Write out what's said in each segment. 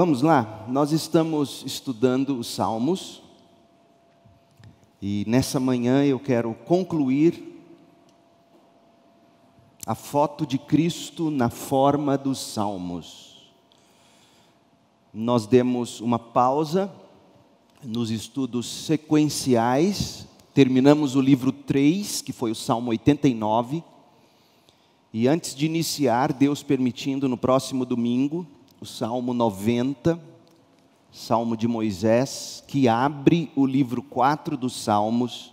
Vamos lá, nós estamos estudando os Salmos e nessa manhã eu quero concluir a foto de Cristo na forma dos Salmos. Nós demos uma pausa nos estudos sequenciais, terminamos o livro 3, que foi o Salmo 89, e antes de iniciar, Deus permitindo, no próximo domingo, o Salmo 90, Salmo de Moisés, que abre o livro 4 dos Salmos.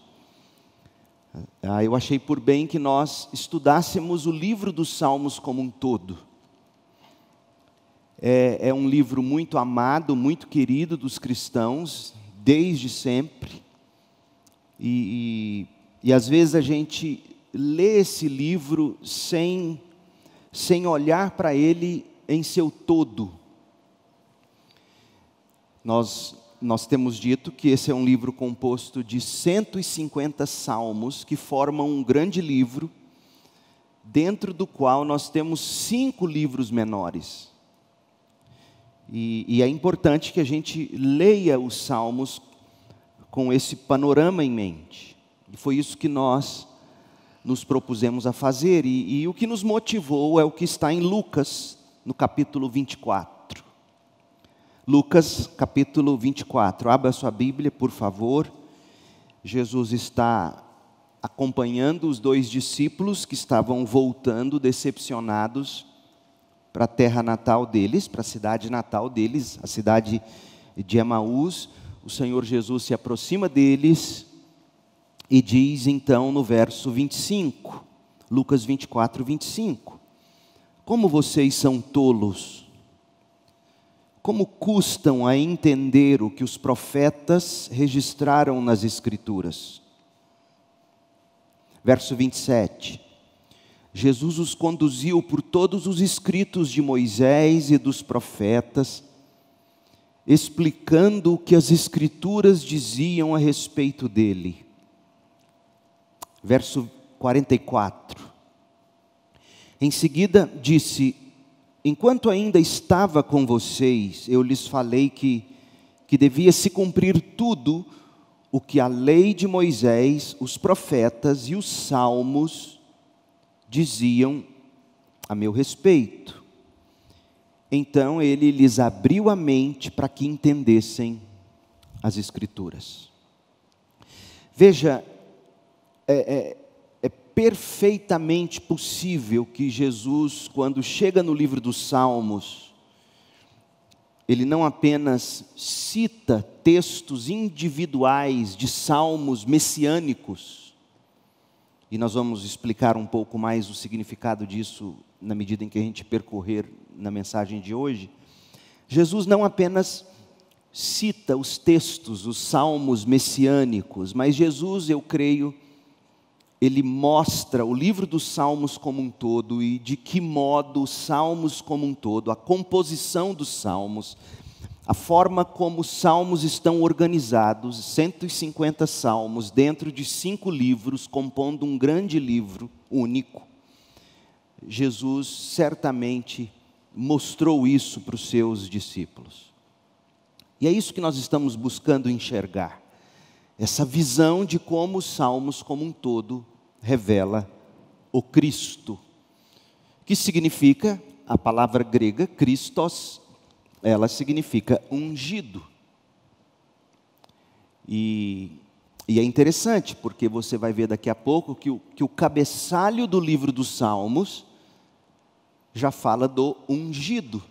Eu achei por bem que nós estudássemos o livro dos Salmos como um todo. É um livro muito amado, muito querido dos cristãos, desde sempre. E às vezes a gente lê esse livro sem olhar para ele em seu todo. Nós temos dito que esse é um livro composto de 150 salmos que formam um grande livro, dentro do qual nós temos 5 livros menores. E é importante que a gente leia os salmos com esse panorama em mente. E foi isso que nós nos propusemos a fazer. E o que nos motivou é o que está em Lucas, no capítulo 24. Lucas, capítulo 24. Abra sua Bíblia, por favor. Jesus está acompanhando os 2 discípulos que estavam voltando, decepcionados, para a terra natal deles, para a cidade natal deles, a cidade de Emaús. O Senhor Jesus se aproxima deles e diz então no verso 25, Lucas 24, 25. Como vocês são tolos, como custam a entender o que os profetas registraram nas Escrituras. Verso 27. Jesus os conduziu por todos os escritos de Moisés e dos profetas, explicando o que as Escrituras diziam a respeito dele. Verso 44. Em seguida disse: enquanto ainda estava com vocês, eu lhes falei que devia se cumprir tudo o que a lei de Moisés, os profetas e os salmos diziam a meu respeito. Então ele lhes abriu a mente para que entendessem as Escrituras. Veja, é perfeitamente possível que Jesus, quando chega no livro dos Salmos, ele não apenas cita textos individuais de salmos messiânicos, e nós vamos explicar um pouco mais o significado disso na medida em que a gente percorrer na mensagem de hoje. Jesus não apenas cita os textos, os salmos messiânicos, mas Jesus, eu creio, ele mostra o livro dos Salmos como um todo e de que modo os Salmos como um todo, a composição dos Salmos, a forma como os Salmos estão organizados, 150 Salmos dentro de 5 livros, compondo um grande livro único. Jesus certamente mostrou isso para os seus discípulos. E é isso que nós estamos buscando enxergar. Essa visão de como os Salmos como um todo revela o Cristo. Que significa, a palavra grega, Christos, ela significa ungido. E é interessante, porque você vai ver daqui a pouco que o cabeçalho do livro dos Salmos já fala do ungido,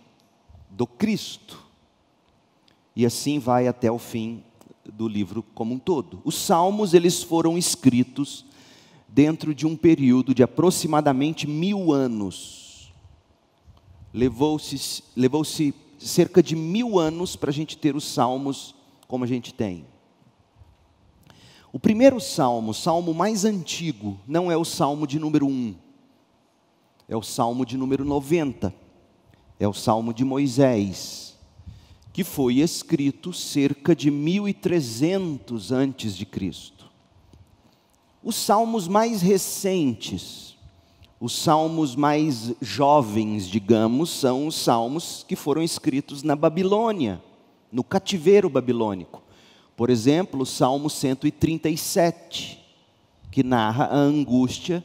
do Cristo. E assim vai até o fim do livro como um todo. Os Salmos, eles foram escritos dentro de um período de aproximadamente 1000 anos. Levou-se cerca de 1000 anos para a gente ter os Salmos como a gente tem. O primeiro Salmo, o Salmo mais antigo, não é o Salmo de número 1. É o Salmo de número 90. É o Salmo de Moisés, que foi escrito cerca de 1300 antes de Cristo. Os salmos mais recentes, Os salmos mais jovens, digamos, são os salmos que foram escritos na Babilônia, no cativeiro babilônico. Por exemplo, o Salmo 137, que narra a angústia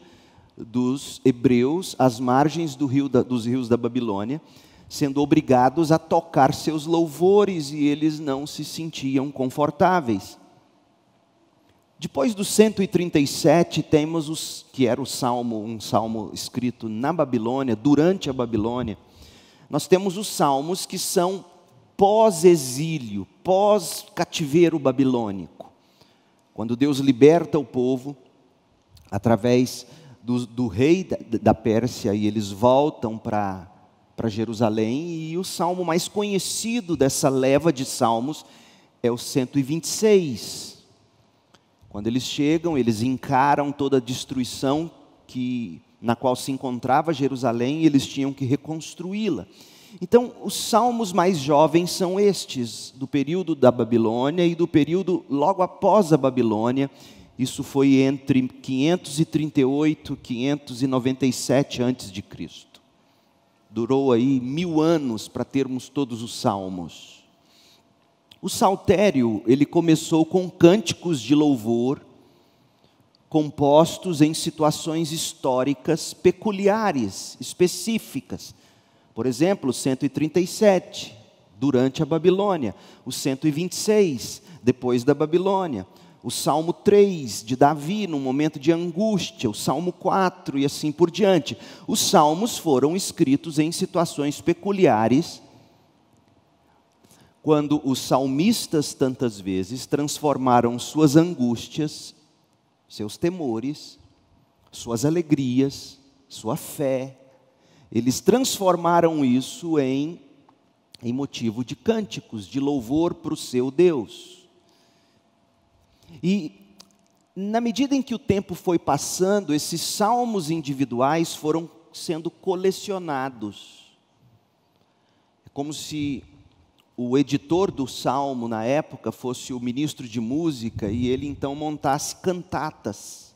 dos hebreus às margens dos rios da Babilônia, sendo obrigados a tocar seus louvores e eles não se sentiam confortáveis. Depois do 137, temos que era um salmo escrito na Babilônia, durante a Babilônia. Nós temos os salmos que são pós-exílio, pós-cativeiro babilônico. Quando Deus liberta o povo, através do rei da Pérsia, e eles voltam para Jerusalém, e o salmo mais conhecido dessa leva de salmos é o 126. Quando eles chegam, eles encaram toda a destruição na qual se encontrava Jerusalém, e eles tinham que reconstruí-la. Então, os salmos mais jovens são estes, do período da Babilônia e do período logo após a Babilônia. Isso foi entre 538 e 597 a.C. Durou aí 1000 anos para termos todos os salmos. O saltério, ele começou com cânticos de louvor, compostos em situações históricas peculiares, específicas. Por exemplo, o 137, durante a Babilônia. O 126, depois da Babilônia. O Salmo 3, de Davi, num momento de angústia. O Salmo 4, e assim por diante. Os salmos foram escritos em situações peculiares, quando os salmistas, tantas vezes, transformaram suas angústias, seus temores, suas alegrias, sua fé, eles transformaram isso em motivo de cânticos, de louvor para o seu Deus. E, na medida em que o tempo foi passando, esses salmos individuais foram sendo colecionados. É como se o editor do salmo, na época, fosse o ministro de música, e ele então montasse cantatas.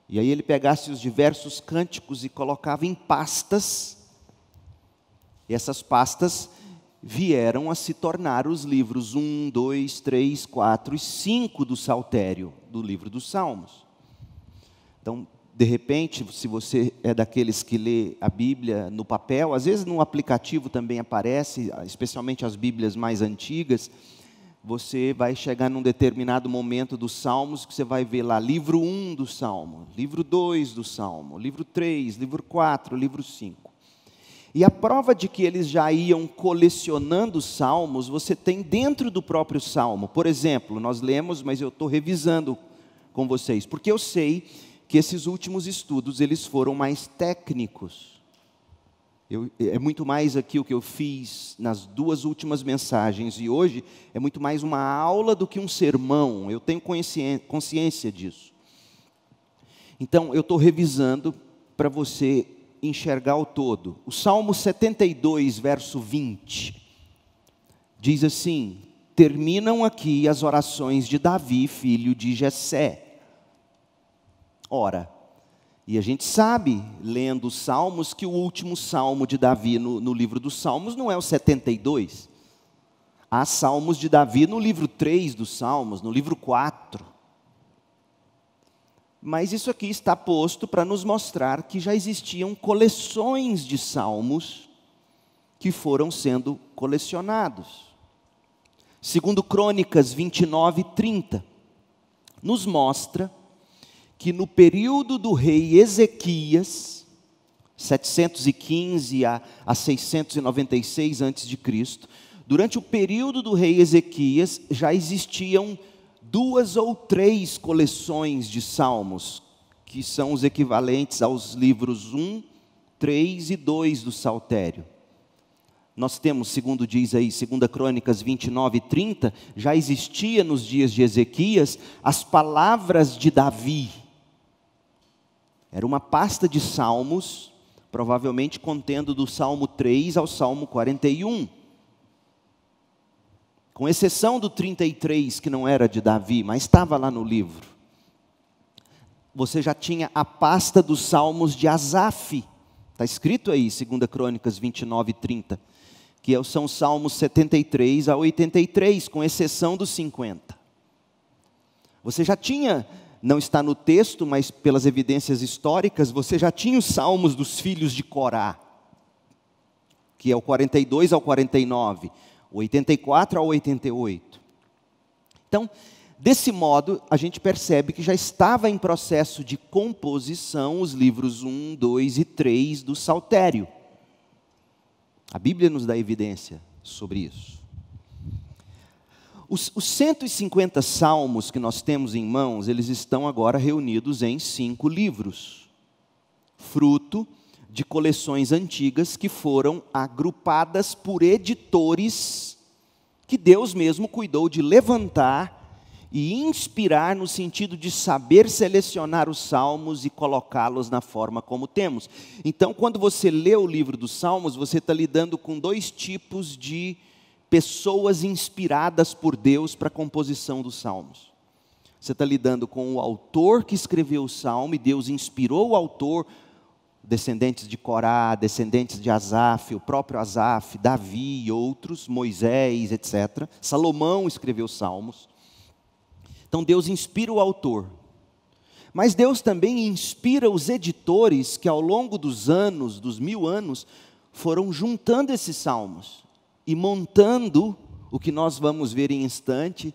E aí ele pegasse os diversos cânticos e colocava em pastas, e essas pastas vieram a se tornar os livros 1, 2, 3, 4 e 5 do saltério, do livro dos Salmos. Então, de repente, se você é daqueles que lê a Bíblia no papel, às vezes no aplicativo também aparece, especialmente as Bíblias mais antigas, você vai chegar num determinado momento dos Salmos, que você vai ver lá, livro 1 do Salmo, livro 2 do Salmo, livro 3, livro 4, livro 5. E a prova de que eles já iam colecionando salmos, você tem dentro do próprio salmo. Por exemplo, nós lemos, mas eu estou revisando com vocês, porque eu sei que esses últimos estudos, eles foram mais técnicos. É muito mais aqui o que eu fiz nas 2 últimas mensagens, e hoje é muito mais uma aula do que um sermão, eu tenho consciência disso. Então, eu estou revisando para você enxergar o todo. O Salmo 72, verso 20, diz assim: terminam aqui as orações de Davi, filho de Jessé. Ora, e a gente sabe, lendo os Salmos, que o último Salmo de Davi no livro dos Salmos não é o 72. Há Salmos de Davi no livro 3 dos Salmos, no livro 4. Mas isso aqui está posto para nos mostrar que já existiam coleções de salmos que foram sendo colecionados. Segundo Crônicas 29, 30, nos mostra que no período do rei Ezequias, 715 a 696 a.C., durante o período do rei Ezequias, já existiam 2 ou 3 coleções de salmos, que são os equivalentes aos livros 1, 3 e 2 do saltério. Nós temos, segundo diz aí, 2 Crônicas 29 e 30, já existia nos dias de Ezequias as palavras de Davi. Era uma pasta de salmos, provavelmente contendo do Salmo 3 ao Salmo 41. Com exceção do 33, que não era de Davi, mas estava lá no livro. você já tinha a pasta dos salmos de Asaf. Está escrito aí, 2 Crônicas 29 e 30, que são os salmos 73 a 83, com exceção dos 50. Você já tinha, não está no texto, mas pelas evidências históricas, você já tinha os salmos dos filhos de Corá, que é o 42 ao 49, o 84 ao 88. Então, desse modo, a gente percebe que já estava em processo de composição os livros 1, 2 e 3 do Saltério. A Bíblia nos dá evidência sobre isso. Os 150 salmos que nós temos em mãos, eles estão agora reunidos em 5 livros, fruto de coleções antigas que foram agrupadas por editores que Deus mesmo cuidou de levantar e inspirar no sentido de saber selecionar os salmos e colocá-los na forma como temos. Então, quando você lê o livro dos Salmos, você está lidando com 2 tipos de pessoas inspiradas por Deus para a composição dos salmos. Você está lidando com o autor que escreveu o salmo, e Deus inspirou o autor, descendentes de Corá, descendentes de Asaf, o próprio Asaf, Davi e outros, Moisés, etc. Salomão escreveu os salmos. Então Deus inspira o autor. Mas Deus também inspira os editores que ao longo dos anos, dos 1000 anos, foram juntando esses salmos e montando o que nós vamos ver em instante,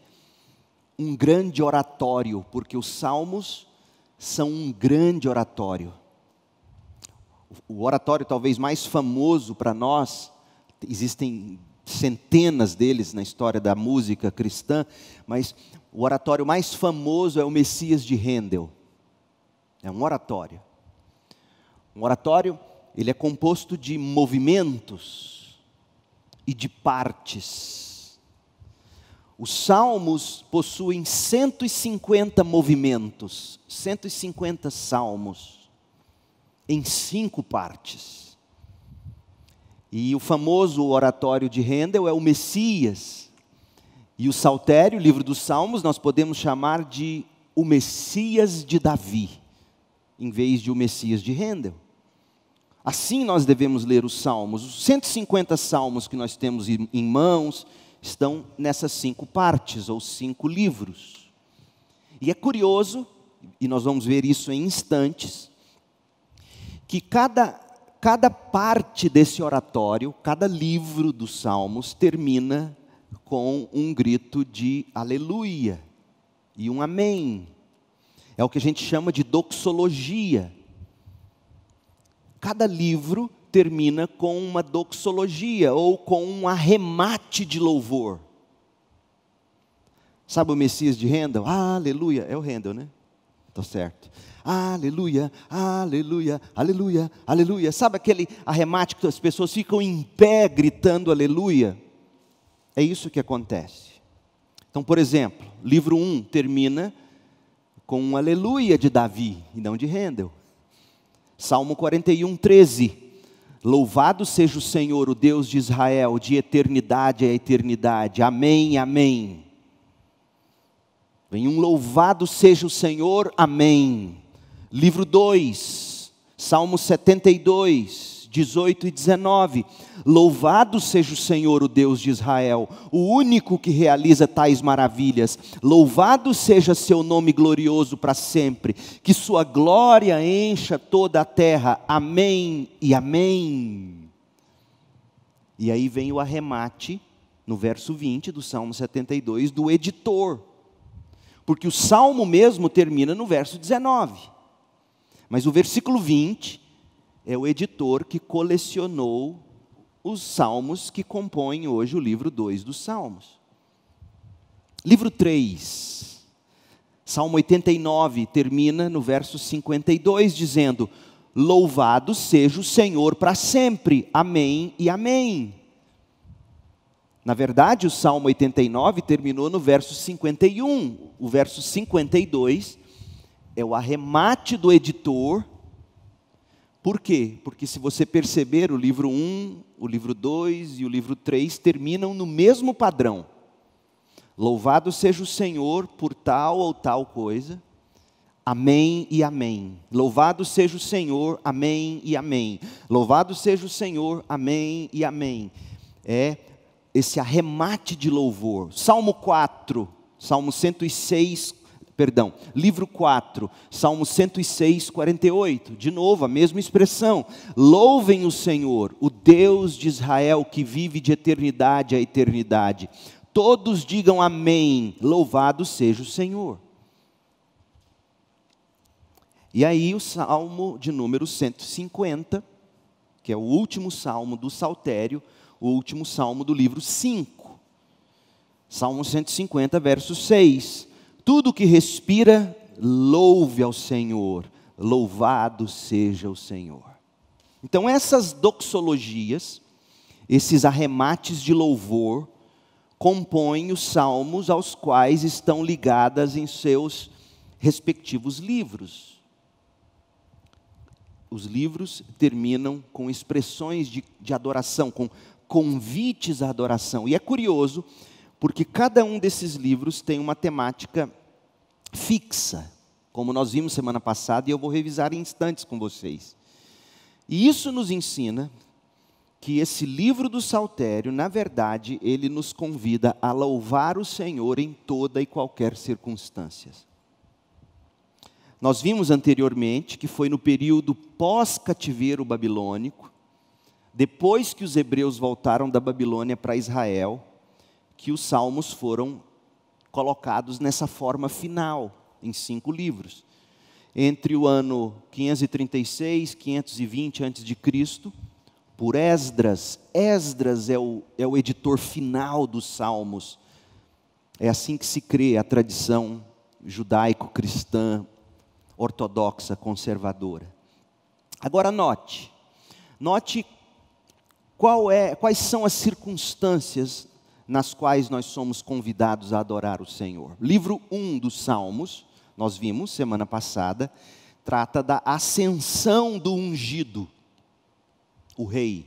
um grande oratório, porque os salmos são um grande oratório. O oratório talvez mais famoso para nós, existem centenas deles na história da música cristã, mas o oratório mais famoso é o Messias de Handel. É um oratório. Um oratório, ele é composto de movimentos e de partes. Os salmos possuem 150 movimentos, 150 salmos, em 5 partes. E o famoso oratório de Handel é o Messias. E o Saltério, o livro dos Salmos, nós podemos chamar de o Messias de Davi, em vez de o Messias de Handel. Assim nós devemos ler os salmos. Os 150 salmos que nós temos em mãos estão nessas 5 partes, ou 5 livros. E é curioso, e nós vamos ver isso em instantes, que cada parte desse oratório, cada livro dos salmos, termina com um grito de aleluia e um amém. É o que a gente chama de doxologia. Cada livro termina com uma doxologia, ou com um arremate de louvor. Sabe o Messias de Handel? Aleluia, é o Handel, né? Está certo. Aleluia, aleluia, aleluia, aleluia. Sabe aquele arremate que as pessoas ficam em pé gritando aleluia? É isso que acontece. Então, por exemplo, livro 1 termina com um aleluia de Davi, e não de Handel. Salmo 41, 13. Louvado seja o Senhor, o Deus de Israel, de eternidade a eternidade. Amém, amém. Vem um louvado seja o Senhor, amém. Livro 2, Salmo 72, 18 e 19. Louvado seja o Senhor, o Deus de Israel, o único que realiza tais maravilhas. Louvado seja seu nome glorioso para sempre. Que sua glória encha toda a terra. Amém e amém. E aí vem o arremate, no verso 20 do Salmo 72, do editor. Porque o Salmo mesmo termina no verso 19. Mas o versículo 20 é o editor que colecionou os salmos que compõem hoje o livro 2 dos Salmos. Livro 3, Salmo 89, termina no verso 52, dizendo: louvado seja o Senhor para sempre, amém e amém. Na verdade, o Salmo 89 terminou no verso 51, o verso 52 é o arremate do editor. Por quê? Porque se você perceber, o livro 1, o livro 2 e o livro 3 terminam no mesmo padrão. Louvado seja o Senhor por tal ou tal coisa. Amém e amém. Louvado seja o Senhor, amém e amém. Louvado seja o Senhor, amém e amém. É esse arremate de louvor. Salmo 4, Salmo 106, perdão, livro 4, Salmo 106, 48. De novo, a mesma expressão. Louvem o Senhor, o Deus de Israel, que vive de eternidade a eternidade. Todos digam amém. Louvado seja o Senhor. E aí o Salmo de número 150, que é o último salmo do Saltério, o último salmo do livro 5. Salmo 150, verso 6. Tudo que respira, louve ao Senhor. Louvado seja o Senhor. Então essas doxologias, esses arremates de louvor, compõem os salmos aos quais estão ligadas em seus respectivos livros. Os livros terminam com expressões de adoração, com convites à adoração. E é curioso, porque cada um desses livros tem uma temática fixa, como nós vimos semana passada, e eu vou revisar em instantes com vocês. E isso nos ensina que esse livro do Saltério, na verdade, ele nos convida a louvar o Senhor em toda e qualquer circunstância. Nós vimos anteriormente que foi no período pós-cativeiro babilônico, depois que os hebreus voltaram da Babilônia para Israel, que os salmos foram colocados nessa forma final, em 5 livros. Entre o ano 536 e 520 a.C., por Esdras. Esdras é o editor final dos salmos. É assim que se crê a tradição judaico-cristã, ortodoxa, conservadora. Agora note quais são as circunstâncias nas quais nós somos convidados a adorar o Senhor. Livro 1 dos Salmos, nós vimos semana passada, trata da ascensão do ungido, o rei.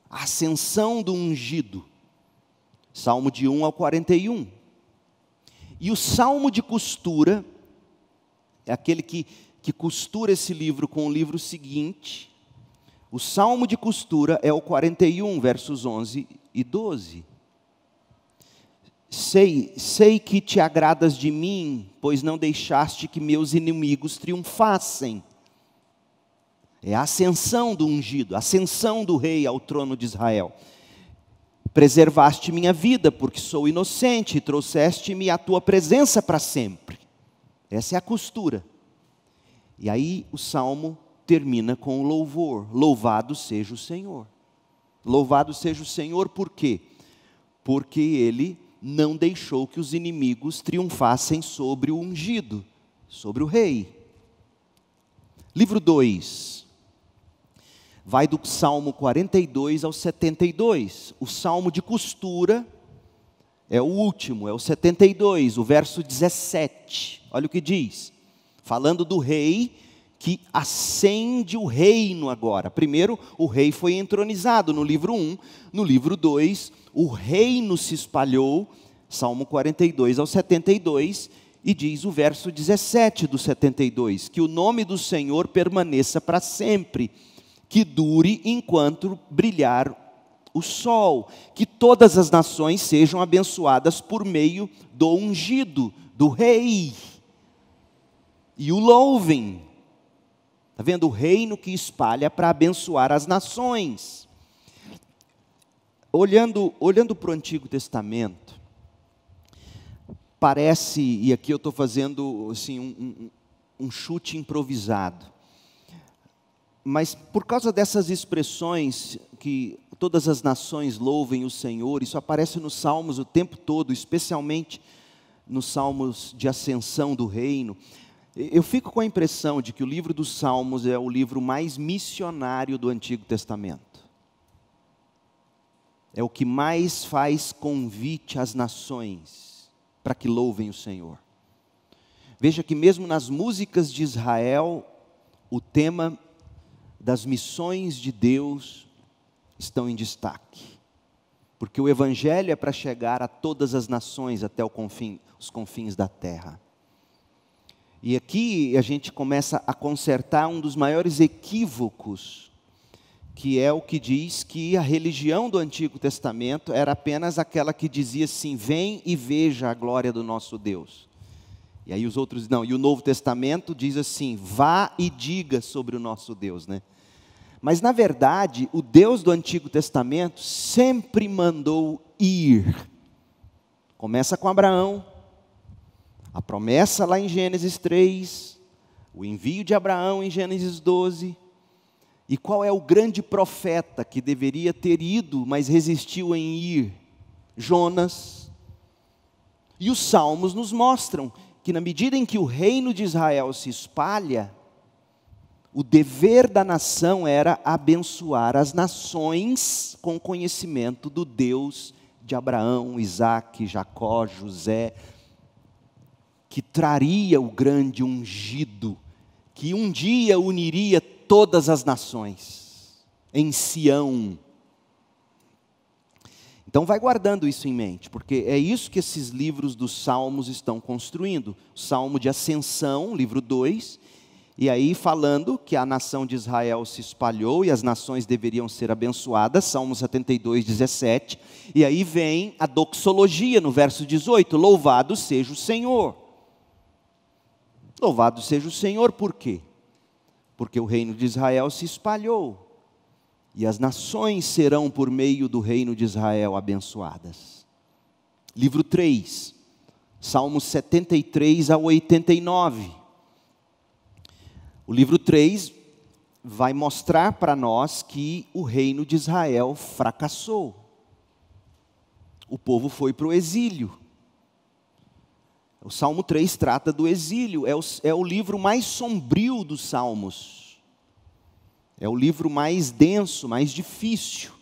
A ascensão do ungido. Salmo de 1 ao 41. E o salmo de costura é aquele que costura esse livro com o livro seguinte. O salmo de costura é o 41, versos 11 e 12. Sei que te agradas de mim, pois não deixaste que meus inimigos triunfassem. É a ascensão do ungido, a ascensão do rei ao trono de Israel. Preservaste minha vida, porque sou inocente, e trouxeste-me à tua presença para sempre. Essa é a costura. E aí o salmo termina com o louvor. Louvado seja o Senhor. Louvado seja o Senhor, por quê? Porque ele não deixou que os inimigos triunfassem sobre o ungido, sobre o rei. Livro 2. Vai do Salmo 42 ao 72. O salmo de costura é o último, é o 72, o verso 17. Olha o que diz. Falando do rei que ascende o reino agora. Primeiro, o rei foi entronizado no livro 1. No livro 2, o reino se espalhou. Salmo 42 ao 72. E diz o verso 17 do 72. Que o nome do Senhor permaneça para sempre. Que dure enquanto brilhar o sol, que todas as nações sejam abençoadas por meio do ungido, do rei, e o louvem. Está vendo? O reino que espalha para abençoar as nações. Olhando para o Antigo Testamento, parece, e aqui eu estou fazendo assim, um chute improvisado, mas por causa dessas expressões que todas as nações louvem o Senhor, isso aparece nos Salmos o tempo todo, especialmente nos Salmos de ascensão do reino. Eu fico com a impressão de que o livro dos Salmos é o livro mais missionário do Antigo Testamento. É o que mais faz convite às nações para que louvem o Senhor. Veja que mesmo nas músicas de Israel, o tema das missões de Deus estão em destaque. Porque o Evangelho é para chegar a todas as nações até os confins da terra. E aqui a gente começa a consertar um dos maiores equívocos, que é o que diz que a religião do Antigo Testamento era apenas aquela que dizia assim: vem e veja a glória do nosso Deus. E aí os outros não. E o Novo Testamento diz assim: vá e diga sobre o nosso Deus, né? Mas na verdade, o Deus do Antigo Testamento sempre mandou ir. Começa com Abraão, a promessa lá em Gênesis 3, o envio de Abraão em Gênesis 12. E qual é o grande profeta que deveria ter ido, mas resistiu em ir? Jonas. E os Salmos nos mostram que na medida em que o reino de Israel se espalha, o dever da nação era abençoar as nações com conhecimento do Deus de Abraão, Isaque, Jacó, José, que traria o grande ungido, que um dia uniria todas as nações em Sião. Então vai guardando isso em mente, porque é isso que esses livros dos Salmos estão construindo. Salmo de Ascensão, livro 2, e aí falando que a nação de Israel se espalhou e as nações deveriam ser abençoadas, Salmo 72, 17. E aí vem a doxologia no verso 18, louvado seja o Senhor. Louvado seja o Senhor, por quê? Porque o reino de Israel se espalhou. E as nações serão por meio do reino de Israel abençoadas. Livro 3, Salmos 73 a 89. O livro 3 vai mostrar para nós que o reino de Israel fracassou. O povo foi para o exílio. O Salmo 3 trata do exílio, é o livro mais sombrio dos Salmos. É o livro mais denso, mais difícil.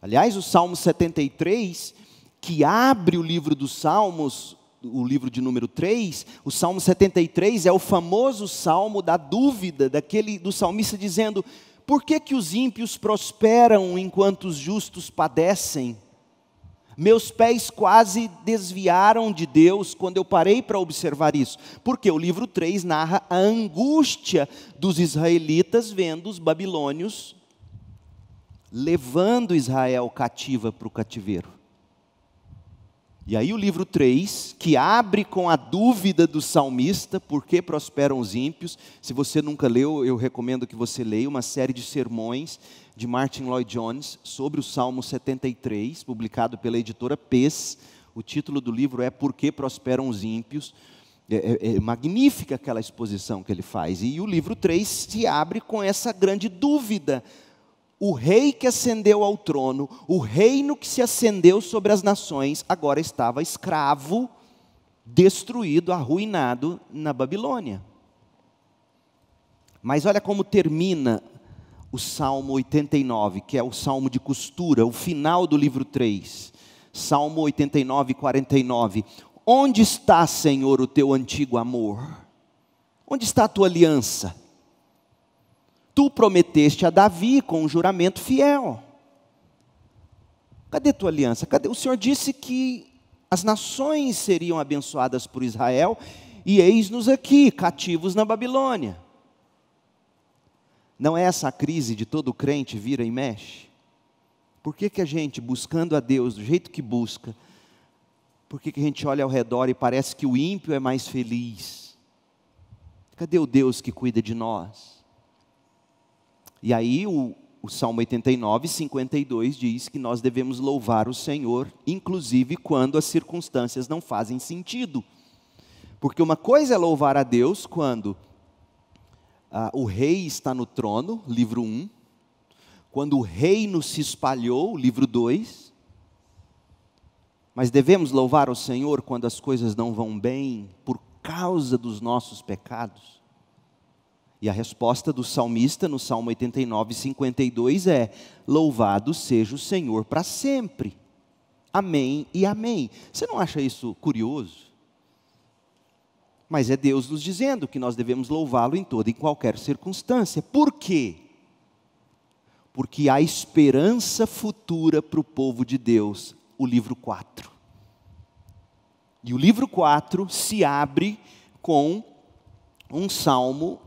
Aliás, o Salmo 73, que abre o livro dos Salmos, o livro de número 3, o Salmo 73 é o famoso salmo da dúvida, do salmista dizendo: por que que os ímpios prosperam enquanto os justos padecem? Meus pés quase desviaram de Deus quando eu parei para observar isso. Porque o livro 3 narra a angústia dos israelitas vendo os babilônios levando Israel cativa para o cativeiro. E aí o livro 3, que abre com a dúvida do salmista, por que prosperam os ímpios? Se você nunca leu, eu recomendo que você leia uma série de sermões de Martin Lloyd-Jones sobre o Salmo 73, publicado pela editora Pes. O título do livro é Por que prosperam os ímpios? É magnífica aquela exposição que ele faz. E o livro 3 se abre com essa grande dúvida. O rei que ascendeu ao trono, o reino que se acendeu sobre as nações, agora estava escravo, destruído, arruinado na Babilônia. Mas olha como termina o Salmo 89, que é o Salmo de costura, o final do livro 3. Salmo 89, 49. Onde está, Senhor, o teu antigo amor? Onde está a tua aliança? Tu prometeste a Davi com um juramento fiel. Cadê tua aliança? Cadê? O Senhor disse que as nações seriam abençoadas por Israel, e eis-nos aqui, cativos na Babilônia. Não é essa a crise de todo crente vira e mexe? Por que que a gente, buscando a Deus do jeito que busca, por que que a gente olha ao redor e parece que o ímpio é mais feliz? Cadê o Deus que cuida de nós? E aí o Salmo 89, 52 diz que nós devemos louvar o Senhor, inclusive quando as circunstâncias não fazem sentido. Porque uma coisa é louvar a Deus quando o rei está no trono, livro 1. Quando o reino se espalhou, livro 2. Mas devemos louvar o Senhor quando as coisas não vão bem, por causa dos nossos pecados. E a resposta do salmista no Salmo 89, 52 é: louvado seja o Senhor para sempre. Amém e amém. Você não acha isso curioso? Mas é Deus nos dizendo que nós devemos louvá-lo em toda e qualquer circunstância. Por quê? Porque há esperança futura para o povo de Deus, o livro 4. E o livro 4 se abre com um salmo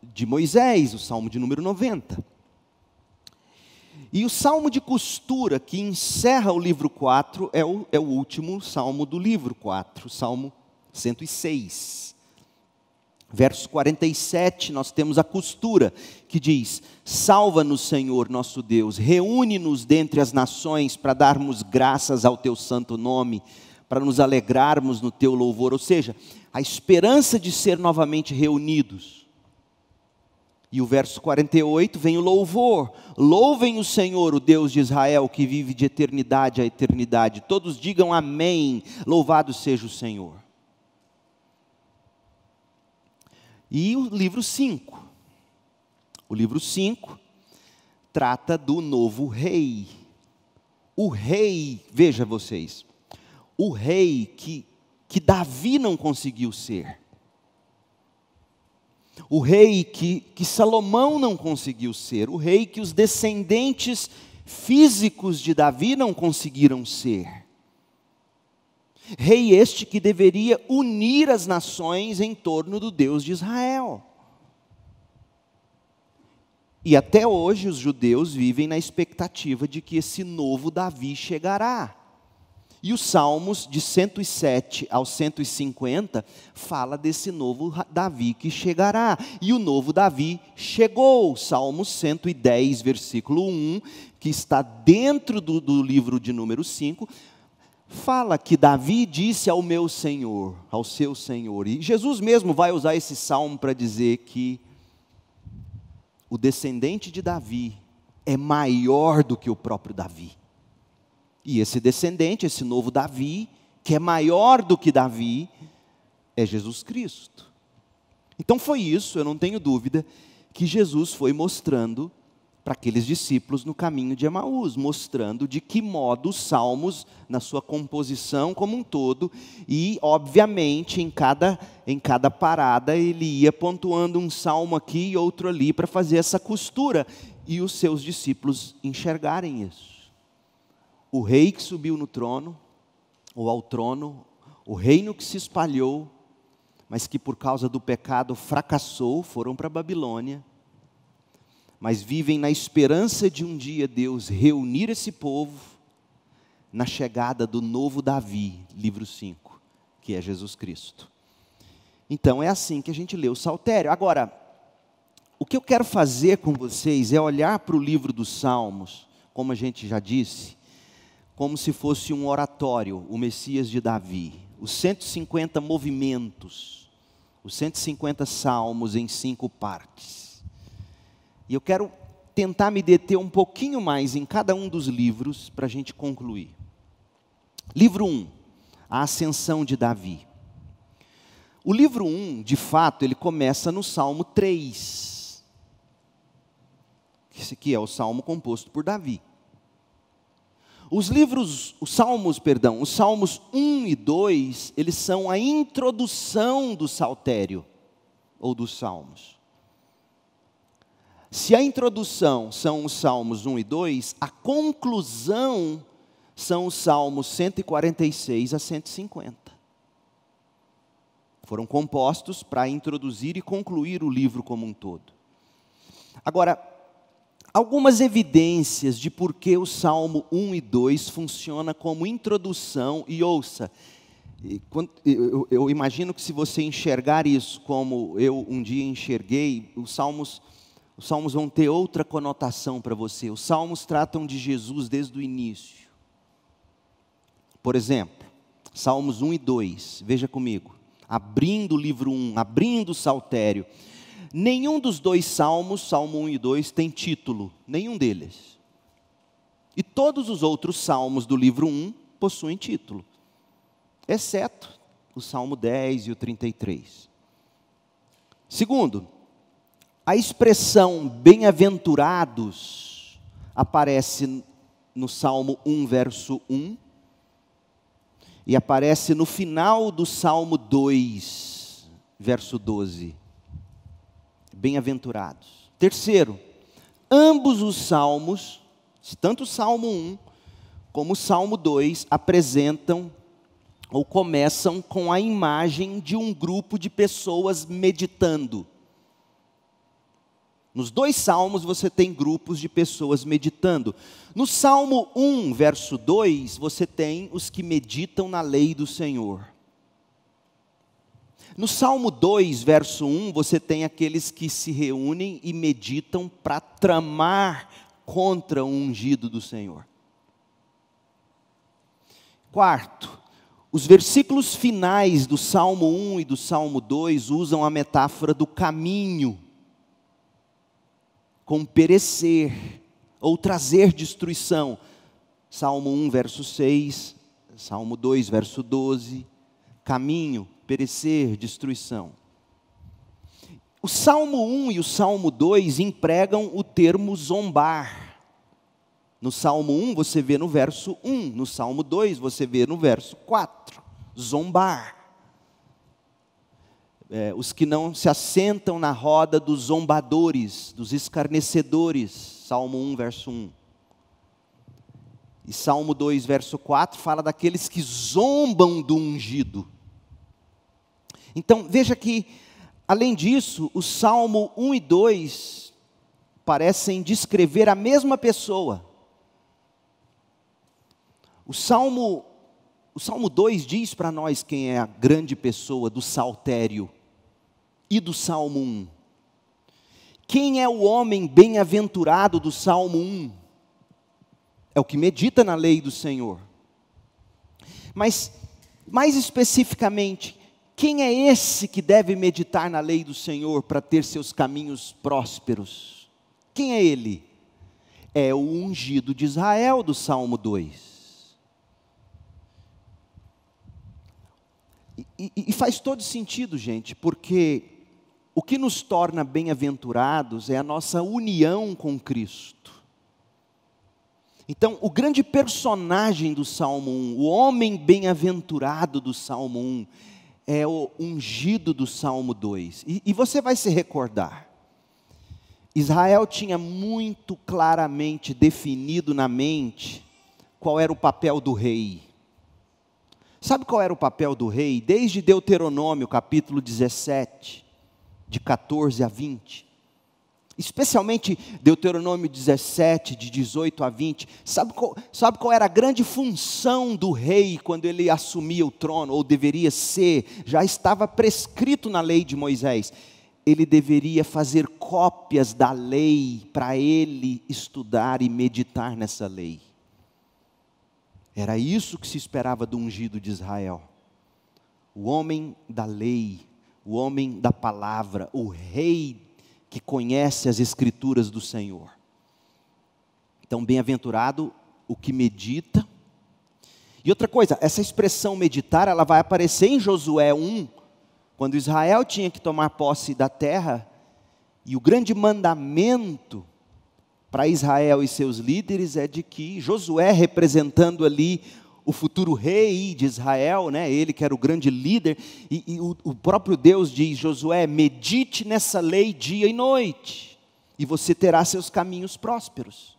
de Moisés, o salmo de número 90. E o salmo de costura, que encerra o livro 4, é o último salmo do livro 4, o salmo 106. Verso 47, nós temos a costura, que diz: salva-nos, Senhor nosso Deus, reúne-nos dentre as nações para darmos graças ao teu santo nome, para nos alegrarmos no teu louvor. Ou seja, a esperança de ser novamente reunidos. E o verso 48 vem o louvor: louvem o Senhor, o Deus de Israel, que vive de eternidade a eternidade. Todos digam amém, louvado seja o Senhor. E o livro 5. O livro 5 trata do novo rei. O rei, veja vocês, o rei que Davi não conseguiu ser. O rei que Salomão não conseguiu ser. O rei que os descendentes físicos de Davi não conseguiram ser. Rei este que deveria unir as nações em torno do Deus de Israel. E até hoje os judeus vivem na expectativa de que esse novo Davi chegará. E os salmos de 107 ao 150 fala desse novo Davi que chegará. E o novo Davi chegou. Salmo 110, versículo 1, que está dentro do livro de número 5, fala que Davi disse ao meu Senhor, ao seu Senhor. E Jesus mesmo vai usar esse salmo para dizer que o descendente de Davi é maior do que o próprio Davi. E esse descendente, esse novo Davi, que é maior do que Davi, é Jesus Cristo. Então foi isso, eu não tenho dúvida, que Jesus foi mostrando para aqueles discípulos no caminho de Emaús, mostrando de que modo os salmos, na sua composição como um todo, e obviamente em cada parada ele ia pontuando um salmo aqui e outro ali para fazer essa costura, e os seus discípulos enxergarem isso. O rei que subiu no trono, ou ao trono, o reino que se espalhou, mas que por causa do pecado fracassou, foram para a Babilônia, mas vivem na esperança de um dia Deus reunir esse povo na chegada do novo Davi, livro 5, que é Jesus Cristo. Então é assim que a gente lê o Saltério. Agora, o que eu quero fazer com vocês é olhar para o livro dos Salmos, como a gente já disse, como se fosse um oratório, o Messias de Davi, os 150 movimentos, os 150 salmos em 5 partes. E eu quero tentar me deter um pouquinho mais em cada um dos livros para a gente concluir. Livro 1, a ascensão de Davi. O livro 1, de fato, ele começa no Salmo 3. Esse aqui é o salmo composto por Davi. Os salmos 1 e 2, eles são a introdução do saltério, ou dos salmos. Se a introdução são os salmos 1 e 2, a conclusão são os salmos 146 a 150. Foram compostos para introduzir e concluir o livro como um todo. Agora, algumas evidências de por que o Salmo 1 e 2 funciona como introdução, e ouça, eu imagino que se você enxergar isso como eu um dia enxerguei, os salmos vão ter outra conotação para você. Os salmos tratam de Jesus desde o início. Por exemplo, Salmos 1 e 2, veja comigo, abrindo o livro 1, abrindo o saltério. Nenhum dos dois salmos, Salmo 1 e 2, tem título, nenhum deles. E todos os outros salmos do livro 1 possuem título, exceto o Salmo 10 e o 33. Segundo, a expressão bem-aventurados aparece no Salmo 1, verso 1, e aparece no final do Salmo 2, verso 12. Bem-aventurados. Terceiro, ambos os salmos, tanto o Salmo 1 como o Salmo 2, apresentam ou começam com a imagem de um grupo de pessoas meditando. Nos 2 salmos você tem grupos de pessoas meditando. No Salmo 1, verso 2, você tem os que meditam na lei do Senhor. No Salmo 2, verso 1, você tem aqueles que se reúnem e meditam para tramar contra o ungido do Senhor. Quarto, os versículos finais do Salmo 1 e do Salmo 2 usam a metáfora do caminho, com perecer, ou trazer destruição. Salmo 1, verso 6, Salmo 2, verso 12, caminho, perecer, destruição. O Salmo 1 e o Salmo 2 empregam o termo zombar. No Salmo 1 você vê no verso 1, no Salmo 2 você vê no verso 4, zombar. Os que não se assentam na roda dos zombadores, dos escarnecedores, Salmo 1, verso 1. E Salmo 2, verso 4, fala daqueles que zombam do ungido. Então, veja que, além disso, o Salmo 1 e 2 parecem descrever a mesma pessoa. O Salmo 2 diz para nós quem é a grande pessoa do saltério. E do Salmo 1. Quem é o homem bem-aventurado do Salmo 1? É o que medita na lei do Senhor. Mas, mais especificamente, quem é esse que deve meditar na lei do Senhor para ter seus caminhos prósperos? Quem é ele? É o ungido de Israel do Salmo 2. E faz todo sentido, gente, porque o que nos torna bem-aventurados é a nossa união com Cristo. Então, o grande personagem do Salmo 1, o homem bem-aventurado do Salmo 1, é o ungido do Salmo 2. E você vai se recordar, Israel tinha muito claramente definido na mente qual era o papel do rei. Sabe qual era o papel do rei? Desde Deuteronômio, capítulo 17, de 14 a 20. Especialmente Deuteronômio 17, de 18 a 20. Sabe qual era a grande função do rei quando ele assumia o trono, ou deveria ser? Já estava prescrito na lei de Moisés. Ele deveria fazer cópias da lei para ele estudar e meditar nessa lei. Era isso que se esperava do ungido de Israel. O homem da lei, o homem da palavra, o rei que conhece as escrituras do Senhor. Então, bem-aventurado o que medita. E outra coisa, essa expressão meditar, ela vai aparecer em Josué 1, quando Israel tinha que tomar posse da terra, e o grande mandamento para Israel e seus líderes é de que Josué, representando ali o futuro rei de Israel, né, ele que era o grande líder, e o próprio Deus diz: Josué, medite nessa lei dia e noite, e você terá seus caminhos prósperos.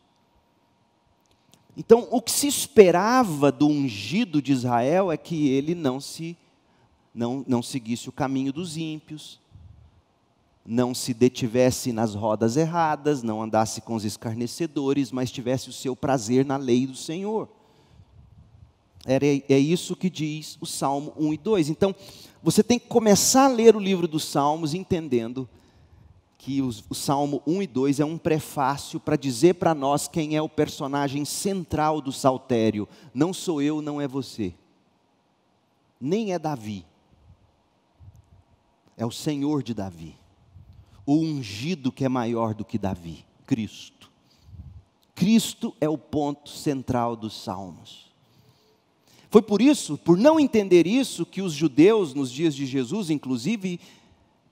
Então, o que se esperava do ungido de Israel é que ele não seguisse o caminho dos ímpios, não se detivesse nas rodas erradas, não andasse com os escarnecedores, mas tivesse o seu prazer na lei do Senhor. É isso que diz o Salmo 1 e 2. Então, você tem que começar a ler o livro dos Salmos entendendo que o Salmo 1 e 2 é um prefácio para dizer para nós quem é o personagem central do saltério. Não sou eu, não é você. Nem é Davi. É o Senhor de Davi. O ungido que é maior do que Davi, Cristo. Cristo é o ponto central dos Salmos. Foi por isso, por não entender isso, que os judeus, nos dias de Jesus, inclusive,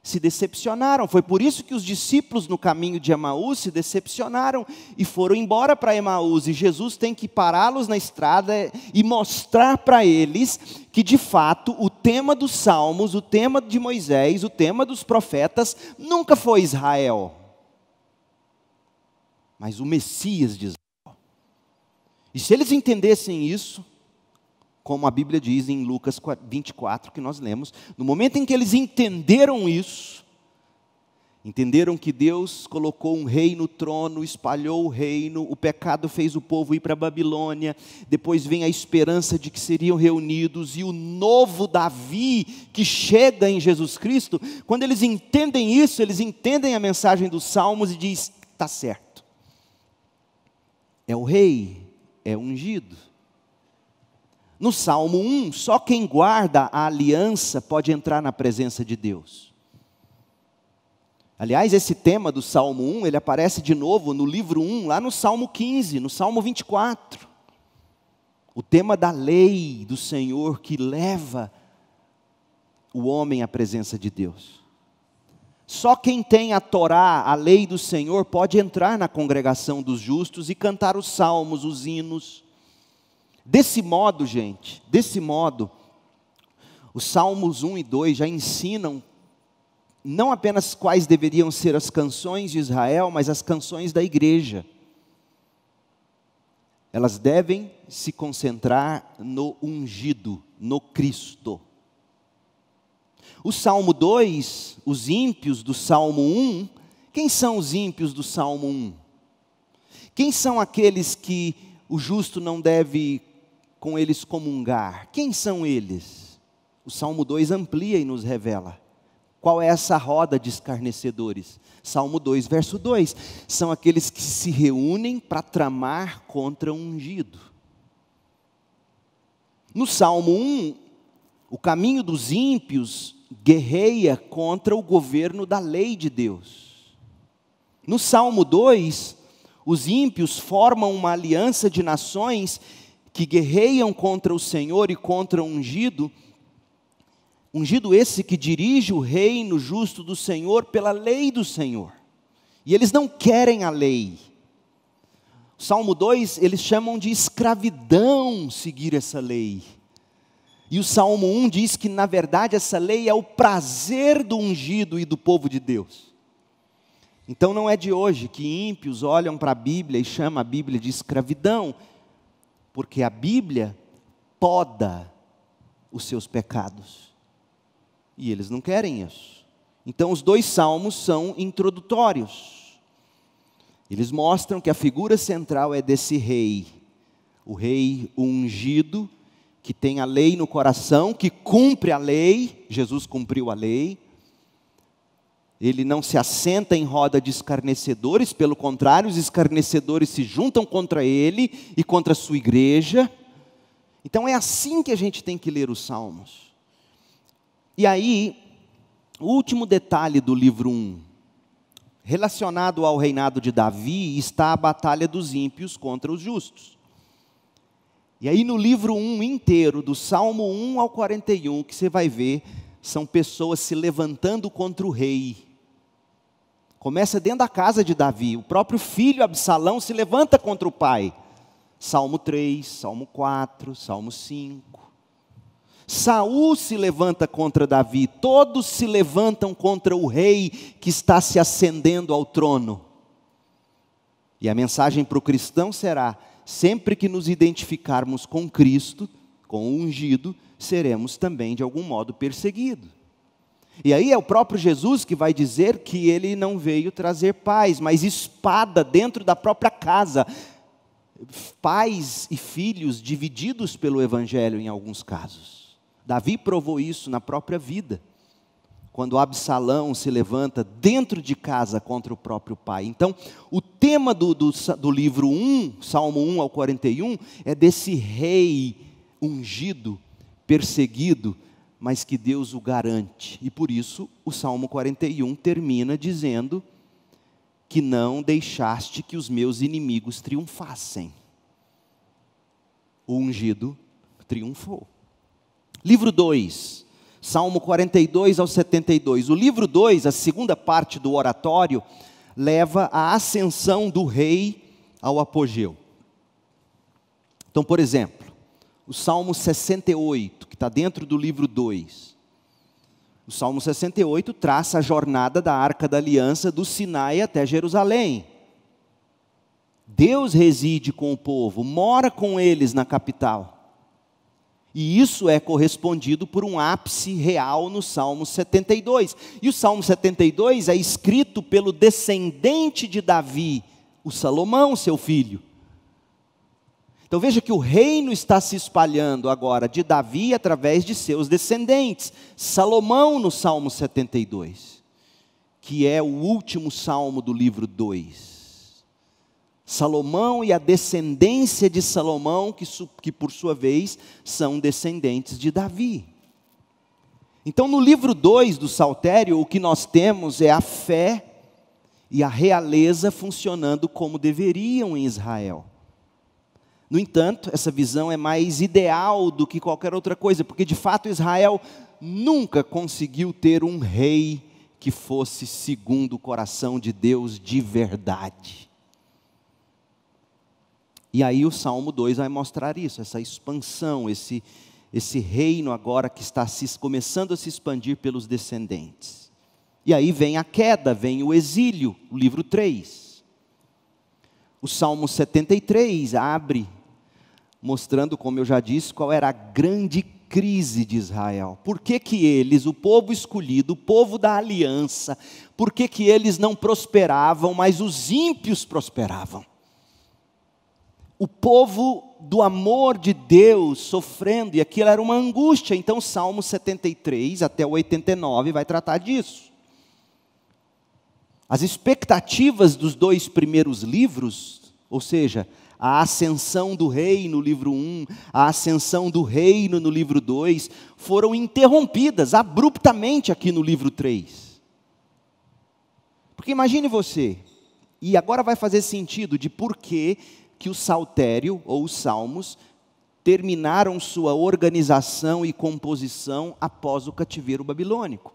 se decepcionaram. Foi por isso que os discípulos no caminho de Emaús se decepcionaram e foram embora para Emaús. E Jesus tem que pará-los na estrada e mostrar para eles que, de fato, o tema dos Salmos, o tema de Moisés, o tema dos profetas, nunca foi Israel, mas o Messias de Israel. E se eles entendessem isso, como a Bíblia diz em Lucas 24, que nós lemos. No momento em que eles entenderam isso, entenderam que Deus colocou um rei no trono, espalhou o reino, o pecado fez o povo ir para a Babilônia, depois vem a esperança de que seriam reunidos, e o novo Davi que chega em Jesus Cristo. Quando eles entendem isso, eles entendem a mensagem dos Salmos e diz: está certo, é o rei, é ungido. No Salmo 1, só quem guarda a aliança pode entrar na presença de Deus. Aliás, esse tema do Salmo 1, ele aparece de novo no livro 1, lá no Salmo 15, no Salmo 24. O tema da lei do Senhor que leva o homem à presença de Deus. Só quem tem a Torá, a lei do Senhor, pode entrar na congregação dos justos e cantar os salmos, os hinos. Desse modo, gente, os Salmos 1 e 2 já ensinam não apenas quais deveriam ser as canções de Israel, mas as canções da igreja. Elas devem se concentrar no ungido, no Cristo. O Salmo 2, os ímpios do Salmo 1, quem são os ímpios do Salmo 1? Quem são aqueles que o justo não deve com eles comungar? Quem são eles? O Salmo 2 amplia e nos revela. Qual é essa roda de escarnecedores? Salmo 2, verso 2. São aqueles que se reúnem para tramar contra o ungido. No Salmo 1, o caminho dos ímpios guerreia contra o governo da lei de Deus. No Salmo 2, os ímpios formam uma aliança de nações que guerreiam contra o Senhor e contra o ungido. Ungido esse que dirige o reino justo do Senhor pela lei do Senhor. E eles não querem a lei. O Salmo 2, eles chamam de escravidão seguir essa lei. E o Salmo 1 diz que, na verdade, essa lei é o prazer do ungido e do povo de Deus. Então não é de hoje que ímpios olham para a Bíblia e chamam a Bíblia de escravidão, porque a Bíblia poda os seus pecados. E eles não querem isso. Então os dois salmos são introdutórios. Eles mostram que a figura central é desse rei. O rei ungido, que tem a lei no coração, que cumpre a lei. Jesus cumpriu a lei. Ele não se assenta em roda de escarnecedores, pelo contrário, os escarnecedores se juntam contra ele e contra a sua igreja. Então é assim que a gente tem que ler os salmos. E aí, o último detalhe do livro 1, relacionado ao reinado de Davi, está a batalha dos ímpios contra os justos. E aí no livro 1 inteiro, do Salmo 1 ao 41, o que você vai ver, são pessoas se levantando contra o rei. Começa dentro da casa de Davi, o próprio filho Absalão se levanta contra o pai. Salmo 3, Salmo 4, Salmo 5. Saul se levanta contra Davi, todos se levantam contra o rei que está se ascendendo ao trono. E a mensagem para o cristão será: sempre que nos identificarmos com Cristo, com o ungido, seremos também de algum modo perseguidos. E aí é o próprio Jesus que vai dizer que ele não veio trazer paz, mas espada dentro da própria casa. Pais e filhos divididos pelo evangelho em alguns casos. Davi provou isso na própria vida, quando Absalão se levanta dentro de casa contra o próprio pai. Então, o tema do livro 1, Salmo 1 ao 41, é desse rei ungido, perseguido, mas que Deus o garante. E por isso, o Salmo 41 termina dizendo que não deixaste que os meus inimigos triunfassem. O ungido triunfou. Livro 2, Salmo 42 ao 72. O livro 2, a segunda parte do oratório, leva à ascensão do rei ao apogeu. Então, por exemplo, o Salmo 68, que está dentro do livro 2. O Salmo 68 traça a jornada da Arca da Aliança do Sinai até Jerusalém. Deus reside com o povo, mora com eles na capital. E isso é correspondido por um ápice real no Salmo 72. E o Salmo 72 é escrito pelo descendente de Davi, o Salomão, seu filho. Então veja que o reino está se espalhando agora de Davi através de seus descendentes. Salomão no Salmo 72, que é o último salmo do livro 2. Salomão e a descendência de Salomão, que por sua vez são descendentes de Davi. Então no livro 2 do Saltério, o que nós temos é a fé e a realeza funcionando como deveriam em Israel. No entanto, essa visão é mais ideal do que qualquer outra coisa, porque de fato Israel nunca conseguiu ter um rei que fosse segundo o coração de Deus de verdade. E aí o Salmo 2 vai mostrar isso, essa expansão, esse reino agora que está começando a se expandir pelos descendentes. E aí vem a queda, vem o exílio, o livro 3. O Salmo 73 abre, mostrando, como eu já disse, qual era a grande crise de Israel. Por que que eles, o povo escolhido, o povo da aliança, por que que eles não prosperavam, mas os ímpios prosperavam? O povo do amor de Deus sofrendo, e aquilo era uma angústia. Então o Salmo 73 até o 89 vai tratar disso. As expectativas dos 2 primeiros livros, ou seja, a ascensão do rei no livro 1, a ascensão do reino no livro 2, foram interrompidas abruptamente aqui no livro 3. Porque imagine você, e agora vai fazer sentido de por que o saltério, ou os salmos, terminaram sua organização e composição após o cativeiro babilônico.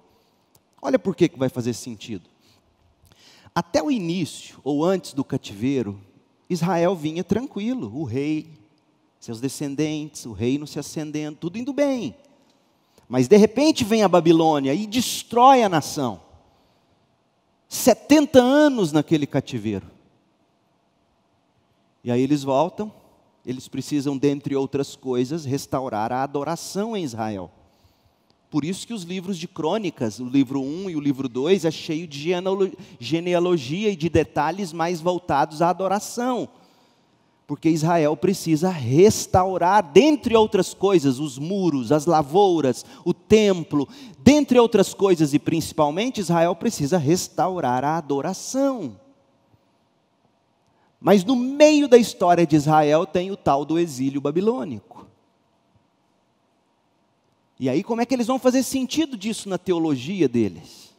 Olha por que vai fazer sentido. Até o início, ou antes do cativeiro, Israel vinha tranquilo, o rei, seus descendentes, o reino se ascendendo, tudo indo bem. Mas de repente vem a Babilônia e destrói a nação. 70 anos naquele cativeiro. E aí eles voltam, eles precisam, dentre outras coisas, restaurar a adoração em Israel. Por isso que os livros de crônicas, o livro 1 e o livro 2, é cheio de genealogia e de detalhes mais voltados à adoração. Porque Israel precisa restaurar, dentre outras coisas, os muros, as lavouras, o templo, dentre outras coisas, e principalmente Israel precisa restaurar a adoração. Mas no meio da história de Israel tem o tal do exílio babilônico. E aí como é que eles vão fazer sentido disso na teologia deles?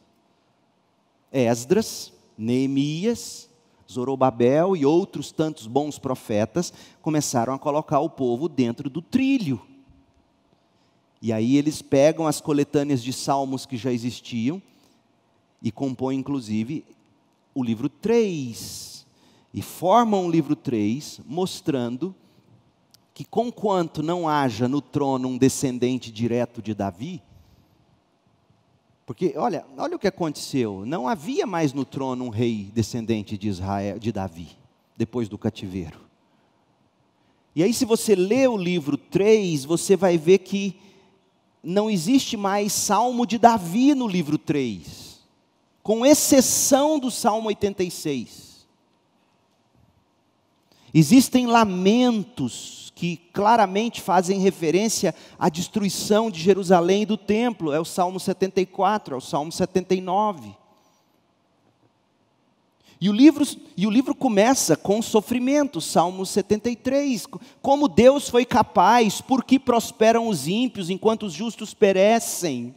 Esdras, Neemias, Zorobabel e outros tantos bons profetas começaram a colocar o povo dentro do trilho. E aí eles pegam as coletâneas de salmos que já existiam e compõem inclusive o livro 3. E formam o livro 3, mostrando que conquanto não haja no trono um descendente direto de Davi, porque olha o que aconteceu, não havia mais no trono um rei descendente de Israel, de Davi, depois do cativeiro. E aí se você lê o livro 3, você vai ver que não existe mais Salmo de Davi no livro 3, com exceção do Salmo 86. Existem lamentos que claramente fazem referência à destruição de Jerusalém e do templo. É o Salmo 74, é o Salmo 79. E o livro começa com sofrimento, Salmo 73. Como Deus foi capaz, por que prosperam os ímpios enquanto os justos perecem?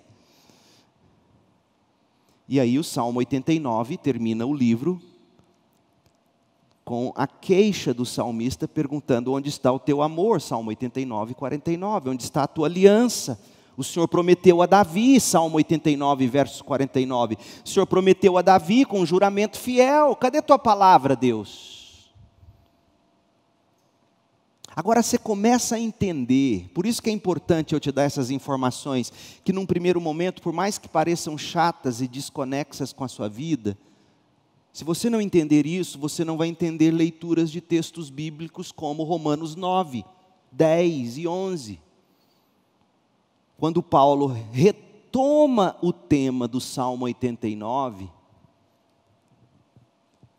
E aí o Salmo 89 termina o livro com a queixa do salmista perguntando: onde está o teu amor? Salmo 89, 49. Onde está a tua aliança? O Senhor prometeu a Davi, Salmo 89, verso 49. O Senhor prometeu a Davi com um juramento fiel. Cadê a tua palavra, Deus? Agora você começa a entender, por isso que é importante eu te dar essas informações, que num primeiro momento, por mais que pareçam chatas e desconexas com a sua vida, se você não entender isso, você não vai entender leituras de textos bíblicos como Romanos 9, 10 e 11. quando Paulo retoma o tema do Salmo 89,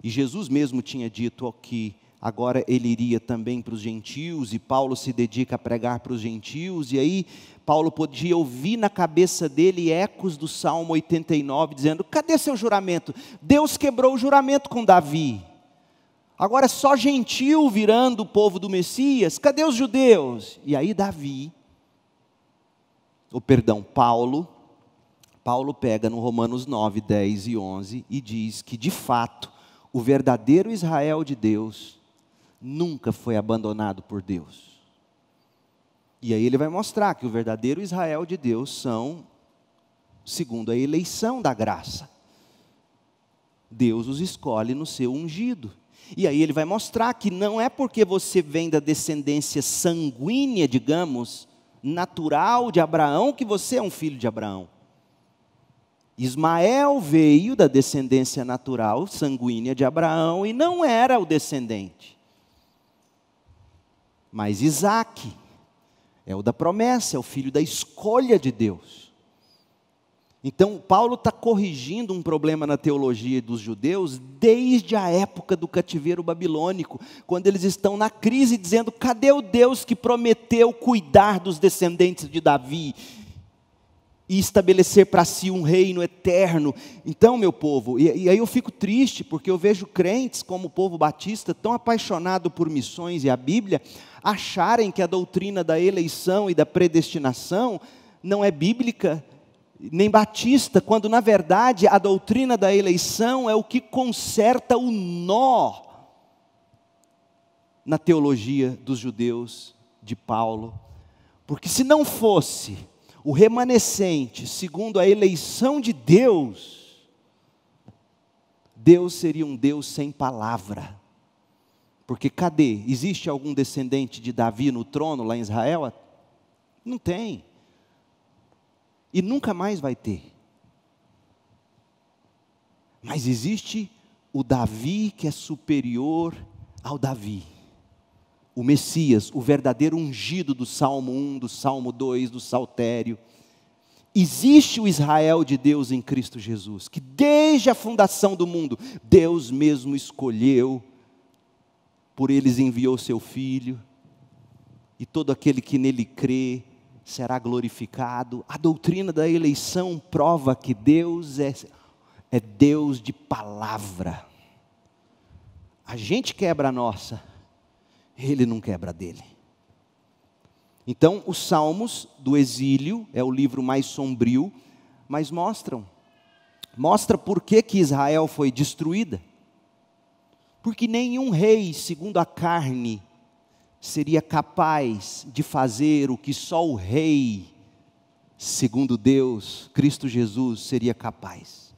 e Jesus mesmo tinha dito que agora ele iria também para os gentios, e Paulo se dedica a pregar para os gentios, e aí Paulo podia ouvir na cabeça dele ecos do Salmo 89, dizendo: cadê seu juramento? Deus quebrou o juramento com Davi, agora é só gentio virando o povo do Messias, cadê os judeus? E aí Paulo pega no Romanos 9, 10 e 11 e diz que de fato o verdadeiro Israel de Deus nunca foi abandonado por Deus. E aí ele vai mostrar que o verdadeiro Israel de Deus são, segundo a eleição da graça, Deus os escolhe no seu ungido. E aí ele vai mostrar que não é porque você vem da descendência sanguínea, digamos, natural de Abraão, que você é um filho de Abraão. Ismael veio da descendência natural, sanguínea de Abraão, e não era o descendente. Mas Isaque é o da promessa, é o filho da escolha de Deus. Então, Paulo está corrigindo um problema na teologia dos judeus desde a época do cativeiro babilônico, quando eles estão na crise dizendo: cadê o Deus que prometeu cuidar dos descendentes de Davi e estabelecer para si um reino eterno? Então, meu povo, e aí eu fico triste, porque eu vejo crentes como o povo batista, tão apaixonado por missões e a Bíblia, acharem que a doutrina da eleição e da predestinação não é bíblica, nem batista, quando na verdade a doutrina da eleição é o que conserta o nó na teologia dos judeus de Paulo. Porque se não fosse o remanescente segundo a eleição de Deus, Deus seria um Deus sem palavra. Porque cadê? Existe algum descendente de Davi no trono lá em Israel? Não tem. E nunca mais vai ter. Mas existe o Davi que é superior ao Davi. O Messias, o verdadeiro ungido do Salmo 1, do Salmo 2, do Saltério. Existe o Israel de Deus em Cristo Jesus, que desde a fundação do mundo, Deus mesmo escolheu, por eles enviou seu Filho, e todo aquele que nele crê será glorificado. A doutrina da eleição prova que Deus é Deus de palavra. A gente quebra a nossa, Ele não quebra a dele. Então, os Salmos do exílio é o livro mais sombrio, mas mostra por que Israel foi destruída. Porque nenhum rei, segundo a carne, seria capaz de fazer o que só o rei, segundo Deus, Cristo Jesus, seria capaz.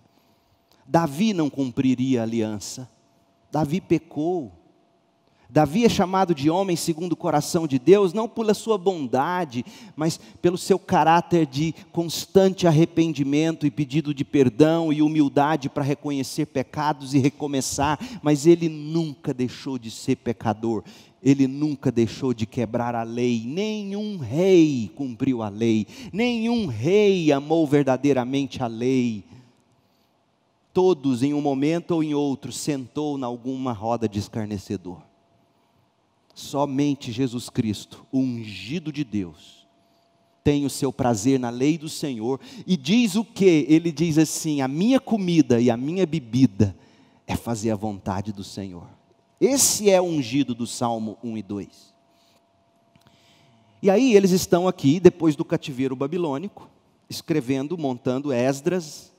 Davi não cumpriria a aliança. Davi pecou. Davi é chamado de homem segundo o coração de Deus, não pela sua bondade, mas pelo seu caráter de constante arrependimento e pedido de perdão e humildade para reconhecer pecados e recomeçar. Mas ele nunca deixou de ser pecador, ele nunca deixou de quebrar a lei. Nenhum rei cumpriu a lei, nenhum rei amou verdadeiramente a lei. Todos, em um momento ou em outro, sentou em alguma roda de escarnecedor. Somente Jesus Cristo, o ungido de Deus, tem o seu prazer na lei do Senhor. E diz o quê? Ele diz assim: a minha comida e a minha bebida é fazer a vontade do Senhor. Esse é o ungido do Salmo 1 e 2. E aí eles estão aqui, depois do cativeiro babilônico, escrevendo, montando Esdras,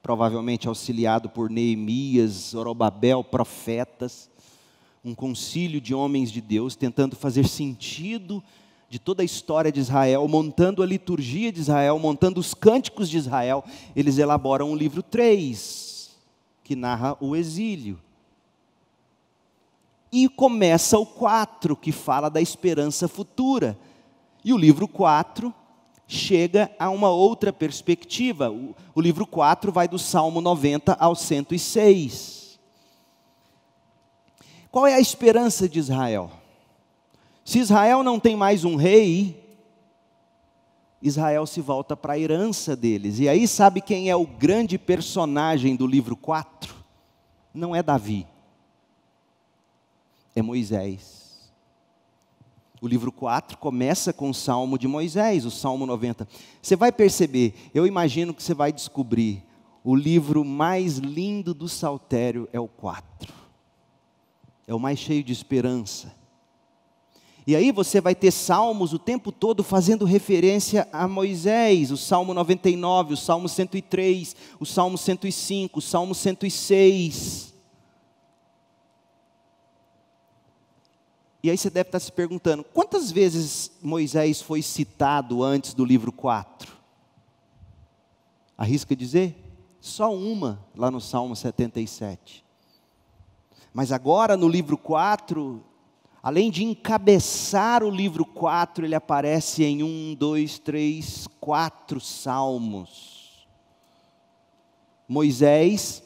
provavelmente auxiliado por Neemias, Zorobabel, profetas, um concílio de homens de Deus, tentando fazer sentido de toda a história de Israel, montando a liturgia de Israel, montando os cânticos de Israel. Eles elaboram o livro 3, que narra o exílio. E começa o 4, que fala da esperança futura. E o livro 4 chega a uma outra perspectiva. O livro 4 vai do Salmo 90 ao 106. Qual é a esperança de Israel? Se Israel não tem mais um rei, Israel se volta para a herança deles. E aí sabe quem é o grande personagem do livro 4? Não é Davi, é Moisés. O livro 4 começa com o Salmo de Moisés, o Salmo 90. Você vai perceber, eu imagino que você vai descobrir, o livro mais lindo do Saltério é o 4. É o mais cheio de esperança. E aí você vai ter salmos o tempo todo fazendo referência a Moisés. O Salmo 99, o Salmo 103, o Salmo 105, o Salmo 106. E aí você deve estar se perguntando, quantas vezes Moisés foi citado antes do livro 4? Arrisca dizer? Só uma, lá no Salmo 77. Mas agora no livro 4, além de encabeçar o livro 4, ele aparece em 4 salmos. Moisés,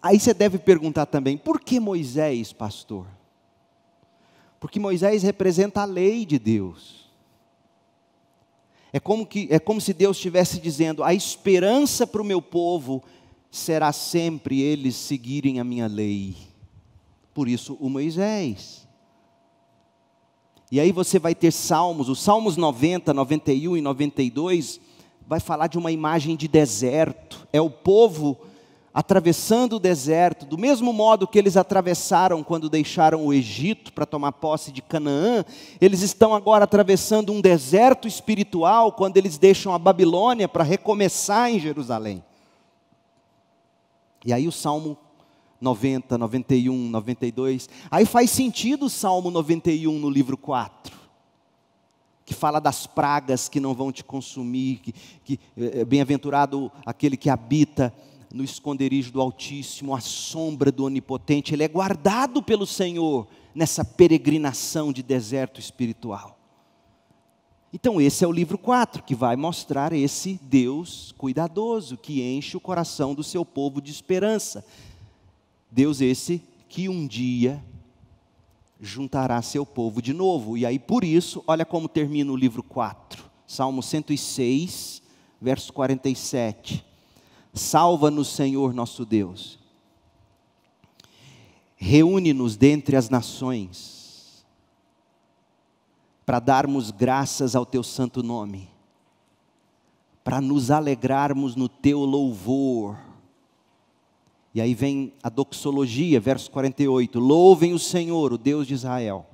aí você deve perguntar também, por que Moisés, pastor? Porque Moisés representa a lei de Deus. É como se Deus estivesse dizendo, a esperança para o meu povo será sempre eles seguirem a minha lei. Por isso o Moisés. E aí você vai ter salmos, os salmos 90, 91 e 92, vai falar de uma imagem de deserto. É o povo atravessando o deserto, do mesmo modo que eles atravessaram quando deixaram o Egito para tomar posse de Canaã, eles estão agora atravessando um deserto espiritual quando eles deixam a Babilônia para recomeçar em Jerusalém. E aí o Salmo 90, 91, 92, aí faz sentido o Salmo 91 no livro 4, que fala das pragas que não vão te consumir, que bem-aventurado aquele que habita no esconderijo do Altíssimo, à sombra do Onipotente, ele é guardado pelo Senhor nessa peregrinação de deserto espiritual. Então esse é o livro 4, que vai mostrar esse Deus cuidadoso, que enche o coração do seu povo de esperança. Deus esse que um dia juntará seu povo de novo. E aí por isso, olha como termina o livro 4. Salmo 106, verso 47. Salva-nos, Senhor nosso Deus. Reúne-nos dentre as nações, para darmos graças ao teu santo nome, para nos alegrarmos no teu louvor. E aí vem a doxologia, verso 48. Louvem o Senhor, o Deus de Israel,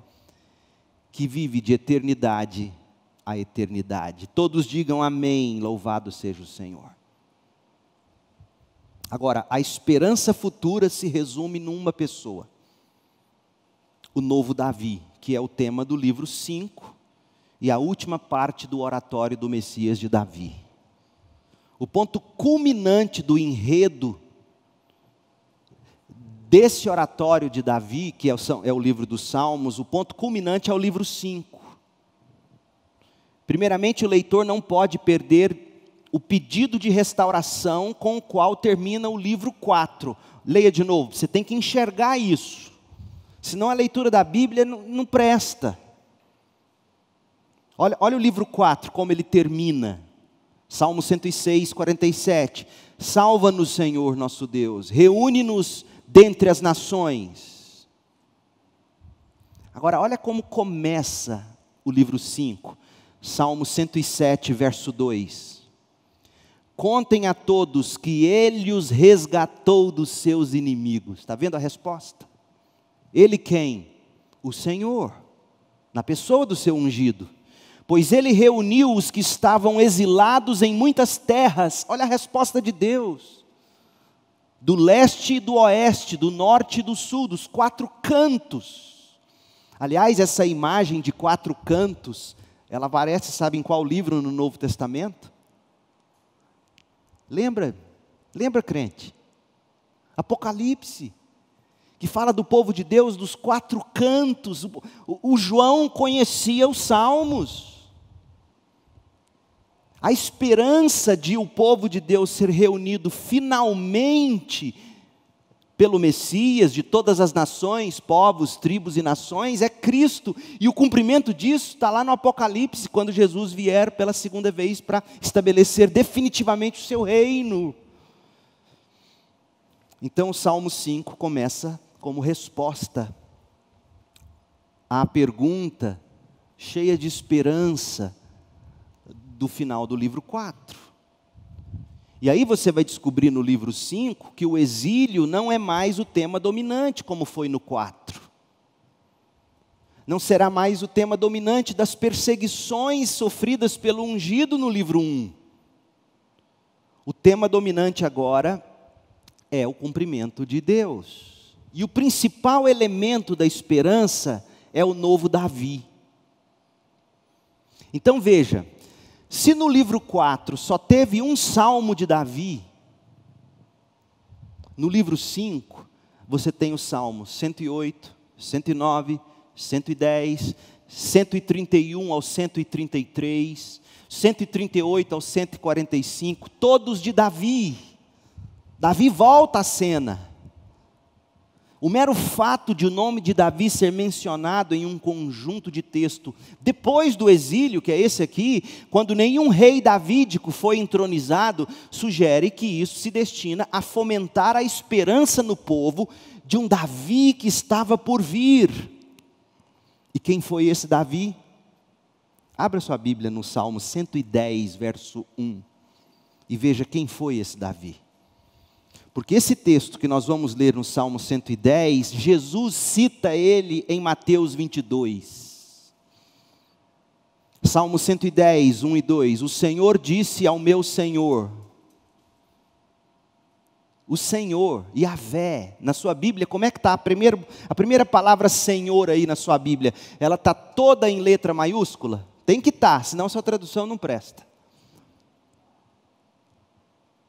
que vive de eternidade a eternidade. Todos digam amém, louvado seja o Senhor. Agora, a esperança futura se resume numa pessoa. O novo Davi, que é o tema do livro 5, e a última parte do oratório do Messias de Davi. O ponto culminante do enredo desse oratório de Davi, que é o livro dos Salmos, o ponto culminante é o livro 5. Primeiramente, o leitor não pode perder o pedido de restauração com o qual termina o livro 4. Leia de novo, você tem que enxergar isso. Senão a leitura da Bíblia não presta. Olha o livro 4, como ele termina. Salmo 106, 47. Salva-nos, Senhor nosso Deus. Reúne-nos dentre as nações. Agora, olha como começa o livro 5. Salmo 107, verso 2. Contem a todos que Ele os resgatou dos seus inimigos. Está vendo a resposta? Ele quem? O Senhor, na pessoa do seu ungido. Pois Ele reuniu os que estavam exilados em muitas terras. Olha a resposta de Deus. Do leste e do oeste, do norte e do sul, dos 4 cantos. Aliás, essa imagem de 4 cantos, ela aparece, sabe em qual livro no Novo Testamento? Lembra, crente? Apocalipse, que fala do povo de Deus dos 4 cantos. O João conhecia os salmos. A esperança de o povo de Deus ser reunido finalmente pelo Messias de todas as nações, povos, tribos e nações, é Cristo. E o cumprimento disso está lá no Apocalipse, quando Jesus vier pela segunda vez para estabelecer definitivamente o seu reino. Então o Salmo 5 começa como resposta à pergunta cheia de esperança do final do livro 4. E aí você vai descobrir no livro 5 que o exílio não é mais o tema dominante, como foi no 4. Não será mais o tema dominante das perseguições sofridas pelo ungido no livro 1. O tema dominante agora é o cumprimento de Deus. E o principal elemento da esperança é o novo Davi. Então veja, se no livro 4 só teve um salmo de Davi, no livro 5 você tem os salmos 108, 109, 110, 131 ao 133, 138 ao 145, todos de Davi. Davi volta à cena. O mero fato de o nome de Davi ser mencionado em um conjunto de texto, depois do exílio, que é esse aqui, quando nenhum rei davídico foi entronizado, sugere que isso se destina a fomentar a esperança no povo de um Davi que estava por vir. E quem foi esse Davi? Abra sua Bíblia no Salmo 110, verso 1, e veja quem foi esse Davi. Porque esse texto que nós vamos ler no Salmo 110, Jesus cita ele em Mateus 22. Salmo 110, 1 e 2. O Senhor disse ao meu Senhor. O Senhor, Yahvé, na sua Bíblia, como é que está a primeira palavra Senhor aí na sua Bíblia? Ela está toda em letra maiúscula? Tem que estar, senão sua tradução não presta.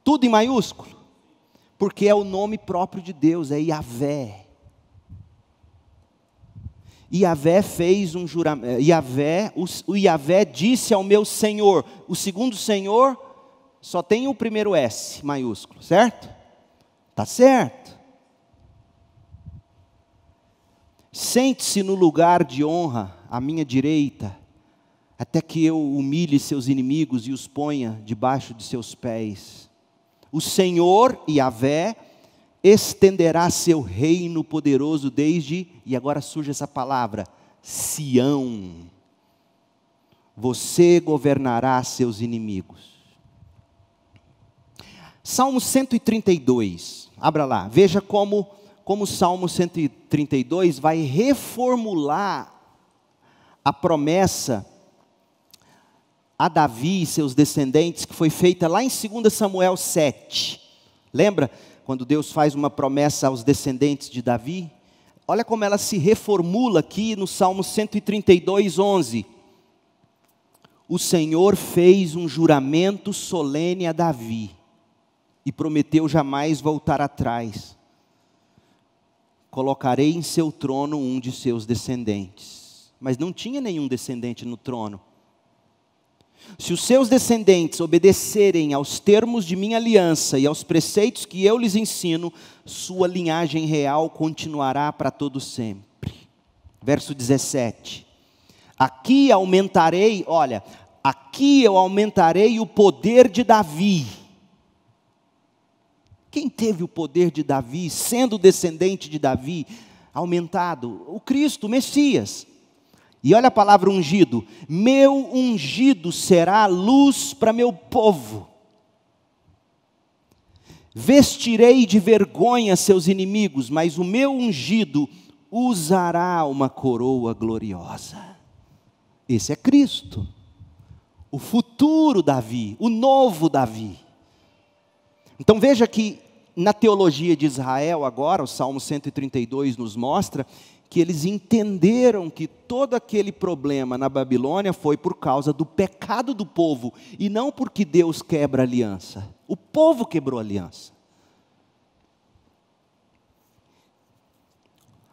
Tudo em maiúsculo? Porque é o nome próprio de Deus, é Yahvé. Yahvé fez um juramento, o Yahvé disse ao meu Senhor. O segundo Senhor só tem o primeiro S maiúsculo, certo? Está certo. Sente-se no lugar de honra à minha direita, até que eu humilhe seus inimigos e os ponha debaixo de seus pés. O Senhor, Yahvé, estenderá seu reino poderoso desde, e agora surge essa palavra, Sião. Você governará seus inimigos. Salmo 132, abra lá, veja como o Salmo 132 vai reformular a promessa a Davi e seus descendentes, que foi feita lá em 2 Samuel 7. Lembra quando Deus faz uma promessa aos descendentes de Davi? Olha como ela se reformula aqui no Salmo 132, 11. O Senhor fez um juramento solene a Davi e prometeu jamais voltar atrás. Colocarei em seu trono um de seus descendentes. Mas não tinha nenhum descendente no trono. Se os seus descendentes obedecerem aos termos de minha aliança e aos preceitos que eu lhes ensino, sua linhagem real continuará para todo sempre. Verso 17. Aqui aumentarei, olha, aqui eu aumentarei o poder de Davi. Quem teve o poder de Davi, sendo descendente de Davi, aumentado? O Cristo, o Messias. E olha a palavra ungido. Meu ungido será luz para meu povo. Vestirei de vergonha seus inimigos, mas o meu ungido usará uma coroa gloriosa. Esse é Cristo. O futuro Davi, o novo Davi. Então veja que na teologia de Israel agora, o Salmo 132 nos mostra que eles entenderam que todo aquele problema na Babilônia foi por causa do pecado do povo, e não porque Deus quebra a aliança. O povo quebrou a aliança.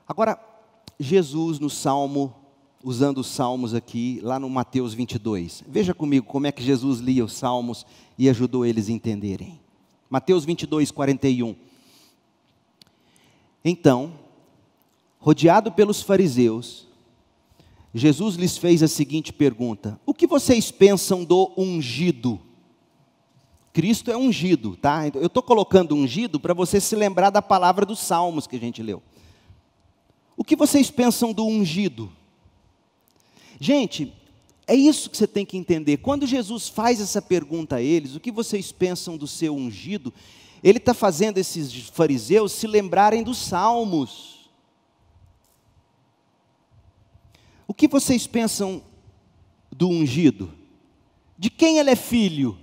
Agora, Jesus no Salmo, usando os Salmos aqui, lá no Mateus 22. Veja comigo como é que Jesus lia os Salmos e ajudou eles a entenderem. Mateus 22, 41. Então, rodeado pelos fariseus, Jesus lhes fez a seguinte pergunta: o que vocês pensam do ungido? Cristo é ungido, tá? Eu estou colocando ungido para você se lembrar da palavra dos Salmos que a gente leu. O que vocês pensam do ungido? Gente, é isso que você tem que entender. Quando Jesus faz essa pergunta a eles, o que vocês pensam do seu ungido? Ele está fazendo esses fariseus se lembrarem dos Salmos. O que vocês pensam do ungido? De quem ele é filho?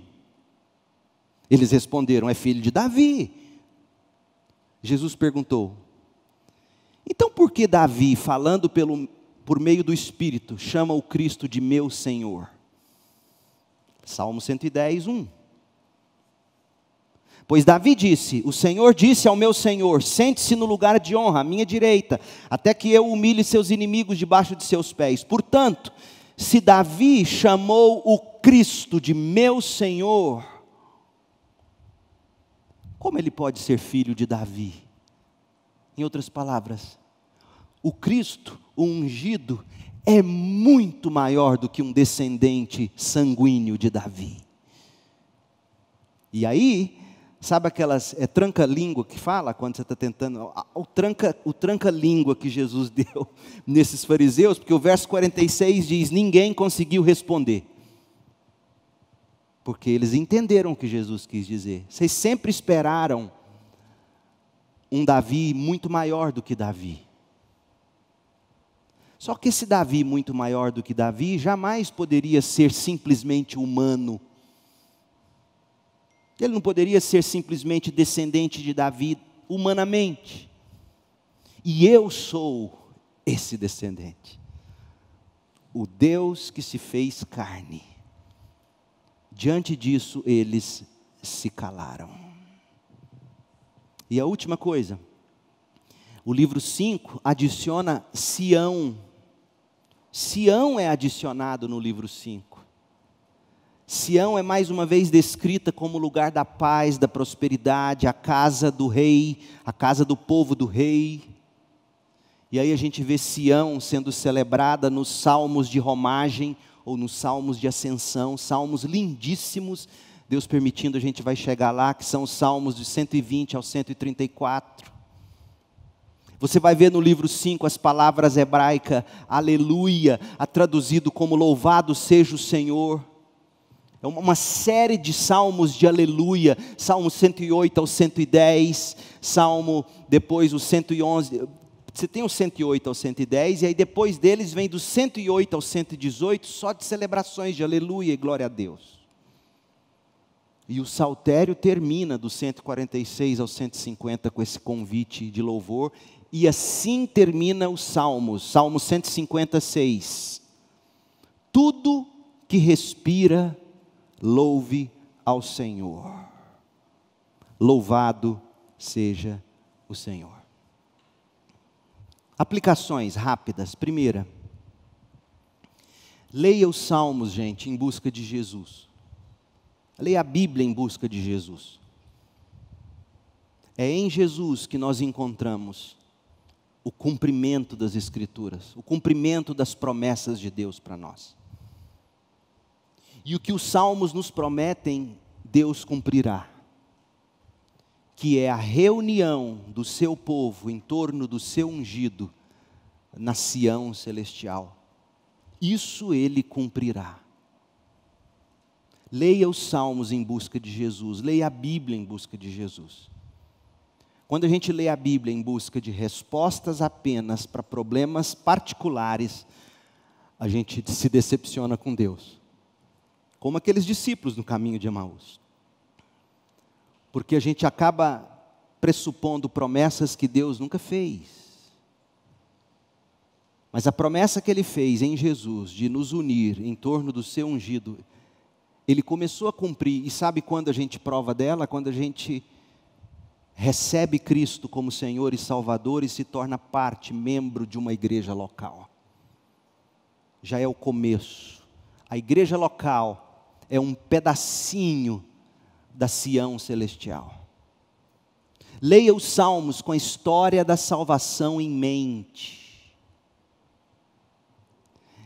Eles responderam: é filho de Davi. Jesus perguntou: então por que Davi, falando por meio do Espírito, chama o Cristo de meu Senhor? Salmo 110, 1. Pois Davi disse: o Senhor disse ao meu Senhor, sente-se no lugar de honra, à minha direita, até que eu humilhe seus inimigos debaixo de seus pés. Portanto, se Davi chamou o Cristo de meu Senhor, como ele pode ser filho de Davi? Em outras palavras, o Cristo, o ungido, é muito maior do que um descendente sanguíneo de Davi. E aí, sabe aquelas tranca-língua que fala, quando você está tentando, o tranca-língua que Jesus deu nesses fariseus, porque o verso 46 diz: ninguém conseguiu responder. Porque eles entenderam o que Jesus quis dizer. Vocês sempre esperaram um Davi muito maior do que Davi. Só que esse Davi muito maior do que Davi jamais poderia ser simplesmente humano. Ele não poderia ser simplesmente descendente de Davi humanamente. E eu sou esse descendente. O Deus que se fez carne. Diante disso, eles se calaram. E a última coisa, o livro 5 adiciona Sião. Sião é adicionado no livro 5. Sião é mais uma vez descrita como o lugar da paz, da prosperidade, a casa do rei, a casa do povo do rei. E aí a gente vê Sião sendo celebrada nos salmos de romagem, ou nos salmos de ascensão, salmos lindíssimos. Deus permitindo, a gente vai chegar lá, que são os salmos de 120 ao 134. Você vai ver no livro 5 as palavras hebraicas, aleluia, traduzido como louvado seja o Senhor. É uma série de salmos de aleluia, salmo 108 ao 110, salmo, depois o 111, você tem o 108 ao 110, e aí depois deles vem do 108 ao 118, só de celebrações de aleluia e glória a Deus. E o saltério termina do 146 ao 150 com esse convite de louvor, e assim termina os salmos, salmo 156. Tudo que respira, louve ao Senhor. Louvado seja o Senhor. Aplicações rápidas. Primeira, leia os salmos, gente, em busca de Jesus. Leia a Bíblia em busca de Jesus. É em Jesus que nós encontramos o cumprimento das Escrituras, o cumprimento das promessas de Deus para nós. E o que os salmos nos prometem, Deus cumprirá. Que é a reunião do seu povo em torno do seu ungido na Sião celestial. Isso ele cumprirá. Leia os salmos em busca de Jesus, leia a Bíblia em busca de Jesus. Quando a gente lê a Bíblia em busca de respostas apenas para problemas particulares, a gente se decepciona com Deus. Como aqueles discípulos no caminho de Emaús. Porque a gente acaba pressupondo promessas que Deus nunca fez. Mas a promessa que Ele fez em Jesus, de nos unir em torno do seu ungido, Ele começou a cumprir. E sabe quando a gente prova dela? Quando a gente recebe Cristo como Senhor e Salvador e se torna parte, membro de uma igreja local. Já é o começo. A igreja local é um pedacinho da Sião celestial. Leia os Salmos com a história da salvação em mente.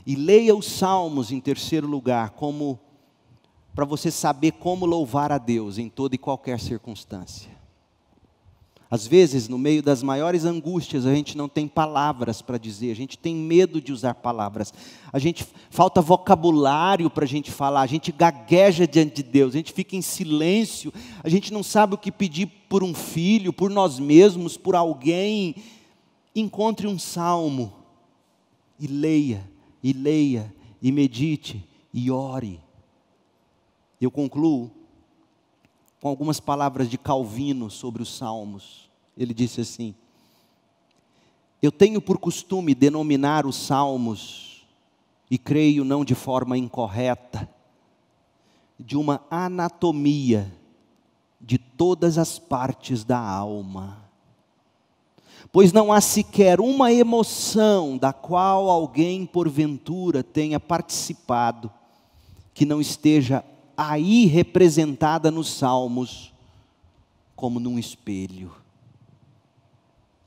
E leia os Salmos, em terceiro lugar, para você saber como louvar a Deus em toda e qualquer circunstância. Às vezes, no meio das maiores angústias, a gente não tem palavras para dizer, a gente tem medo de usar palavras, falta vocabulário para a gente falar, a gente gagueja diante de Deus, a gente fica em silêncio, a gente não sabe o que pedir por um filho, por nós mesmos, por alguém. Encontre um salmo e leia, e medite, e ore. Eu concluo com algumas palavras de Calvino sobre os Salmos. Ele disse assim: eu tenho por costume denominar os Salmos, e creio não de forma incorreta, de uma anatomia de todas as partes da alma. Pois não há sequer uma emoção da qual alguém porventura tenha participado, que não esteja aí representada nos Salmos, como num espelho.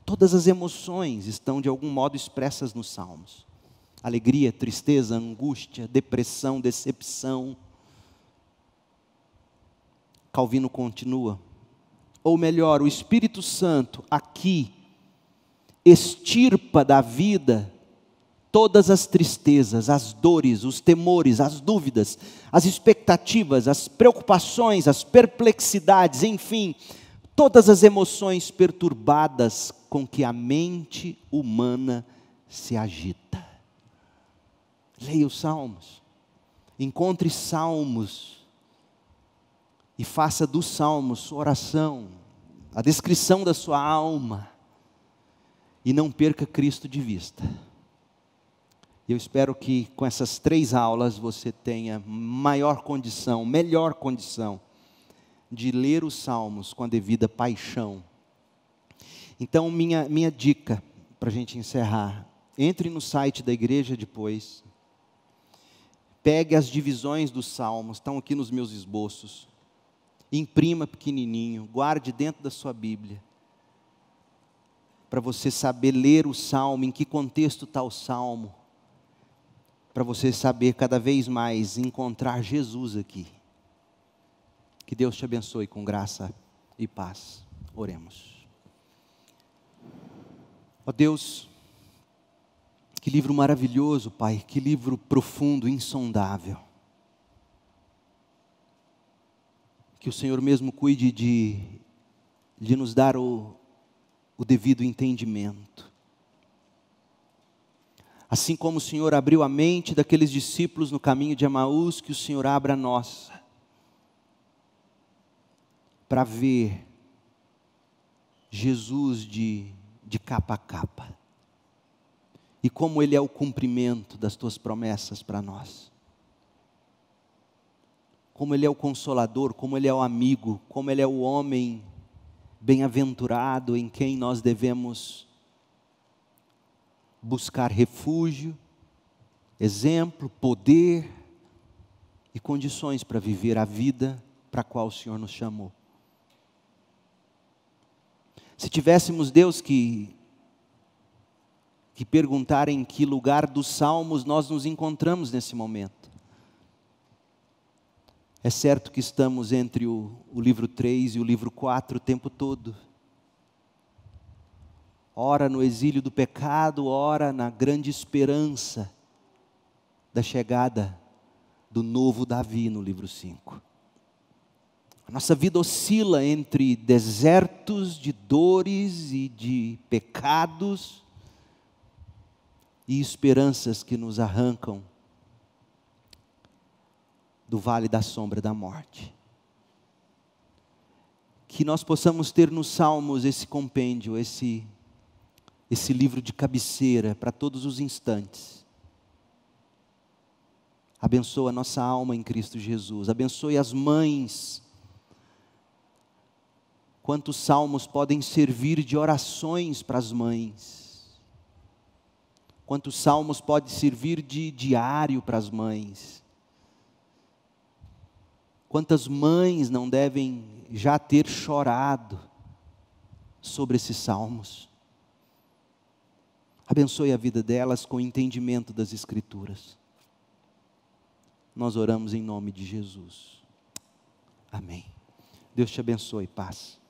Todas as emoções estão de algum modo expressas nos Salmos. Alegria, tristeza, angústia, depressão, decepção. Calvino continua. Ou melhor, o Espírito Santo aqui extirpa da vida todas as tristezas, as dores, os temores, as dúvidas, as expectativas, as preocupações, as perplexidades, enfim, todas as emoções perturbadas com que a mente humana se agita. Leia os Salmos, encontre Salmos e faça dos Salmos sua oração, a descrição da sua alma, e não perca Cristo de vista. Eu espero que com essas 3 aulas você tenha melhor condição de ler os Salmos com a devida paixão. Então, minha dica, para a gente encerrar: entre no site da igreja depois, pegue as divisões dos Salmos, estão aqui nos meus esboços, imprima pequenininho, guarde dentro da sua Bíblia, para você saber ler o Salmo, em que contexto está o Salmo, para você saber cada vez mais encontrar Jesus aqui. Que Deus te abençoe com graça e paz. Oremos. Ó Deus, que livro maravilhoso, Pai, que livro profundo, insondável. Que o Senhor mesmo cuide de nos dar o devido entendimento. Assim como o Senhor abriu a mente daqueles discípulos no caminho de Emaús, que o Senhor abra a nossa, para ver Jesus de capa a capa, e como Ele é o cumprimento das Tuas promessas para nós, como Ele é o consolador, como Ele é o amigo, como Ele é o homem bem-aventurado em quem nós devemos buscar refúgio, exemplo, poder e condições para viver a vida para a qual o Senhor nos chamou. Se tivéssemos, Deus, que perguntar em que lugar dos Salmos nós nos encontramos nesse momento, é certo que estamos entre o livro 3 e o livro 4 o tempo todo. Ora no exílio do pecado, ora na grande esperança da chegada do novo Davi no livro 5. A nossa vida oscila entre desertos de dores e de pecados e esperanças que nos arrancam do vale da sombra da morte. Que nós possamos ter nos Salmos esse compêndio, esse livro de cabeceira para todos os instantes. Abençoa a nossa alma em Cristo Jesus. Abençoe as mães. Quantos salmos podem servir de orações para as mães? Quantos salmos podem servir de diário para as mães? Quantas mães não devem já ter chorado sobre esses salmos. Abençoe a vida delas com o entendimento das Escrituras. Nós oramos em nome de Jesus. Amém. Deus te abençoe, paz.